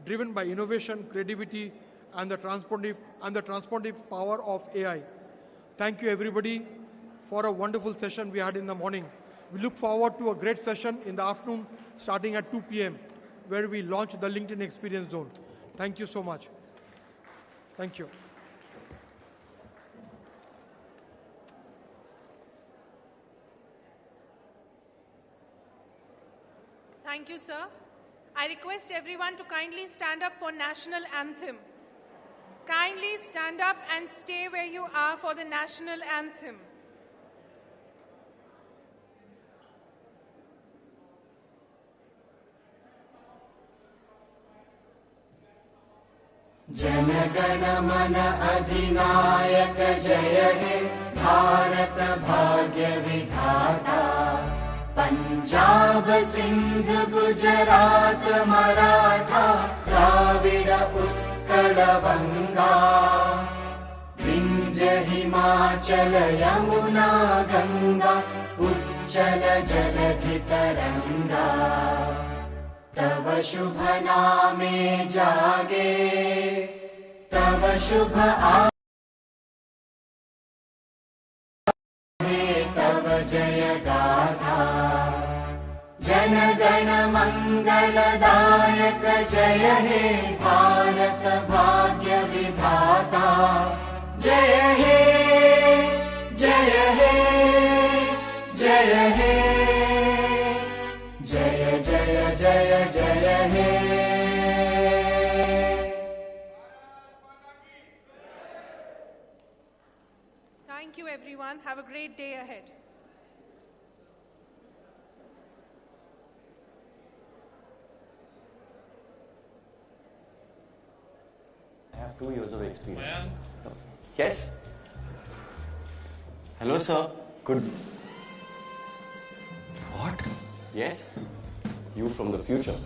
driven by innovation, creativity, and the transformative power of AI. Thank you, everybody, for a wonderful session we had in the morning. We look forward to a great session in the afternoon, starting at 2 p.m., where we launch the LinkedIn Experience Zone. Thank you so much. Thank you. Thank you, sir. I request everyone to kindly stand up for National Anthem. Kindly stand up and stay where you are for the National Anthem. Jana Gana मन अधिनायक जय हे भारत भाग्य विधाता पंजाब सिंध गुजरात मराठा द्राविड उत्कल बंगा विंध्य हिमाचल यमुना गंगा उच्चल जलधि तरंगा तव शुभ नामे जागे तव शुभ आहे तव जय गाथा जन गण मंगलदायक जय हे भारत भाग्य विधाता जय हे जय हे जय हे जय जय जय जय हे Thank you, everyone. Have a great day ahead. I have 2 years of experience. Yes? Hello, sir. Good. What? Yes? You from the future.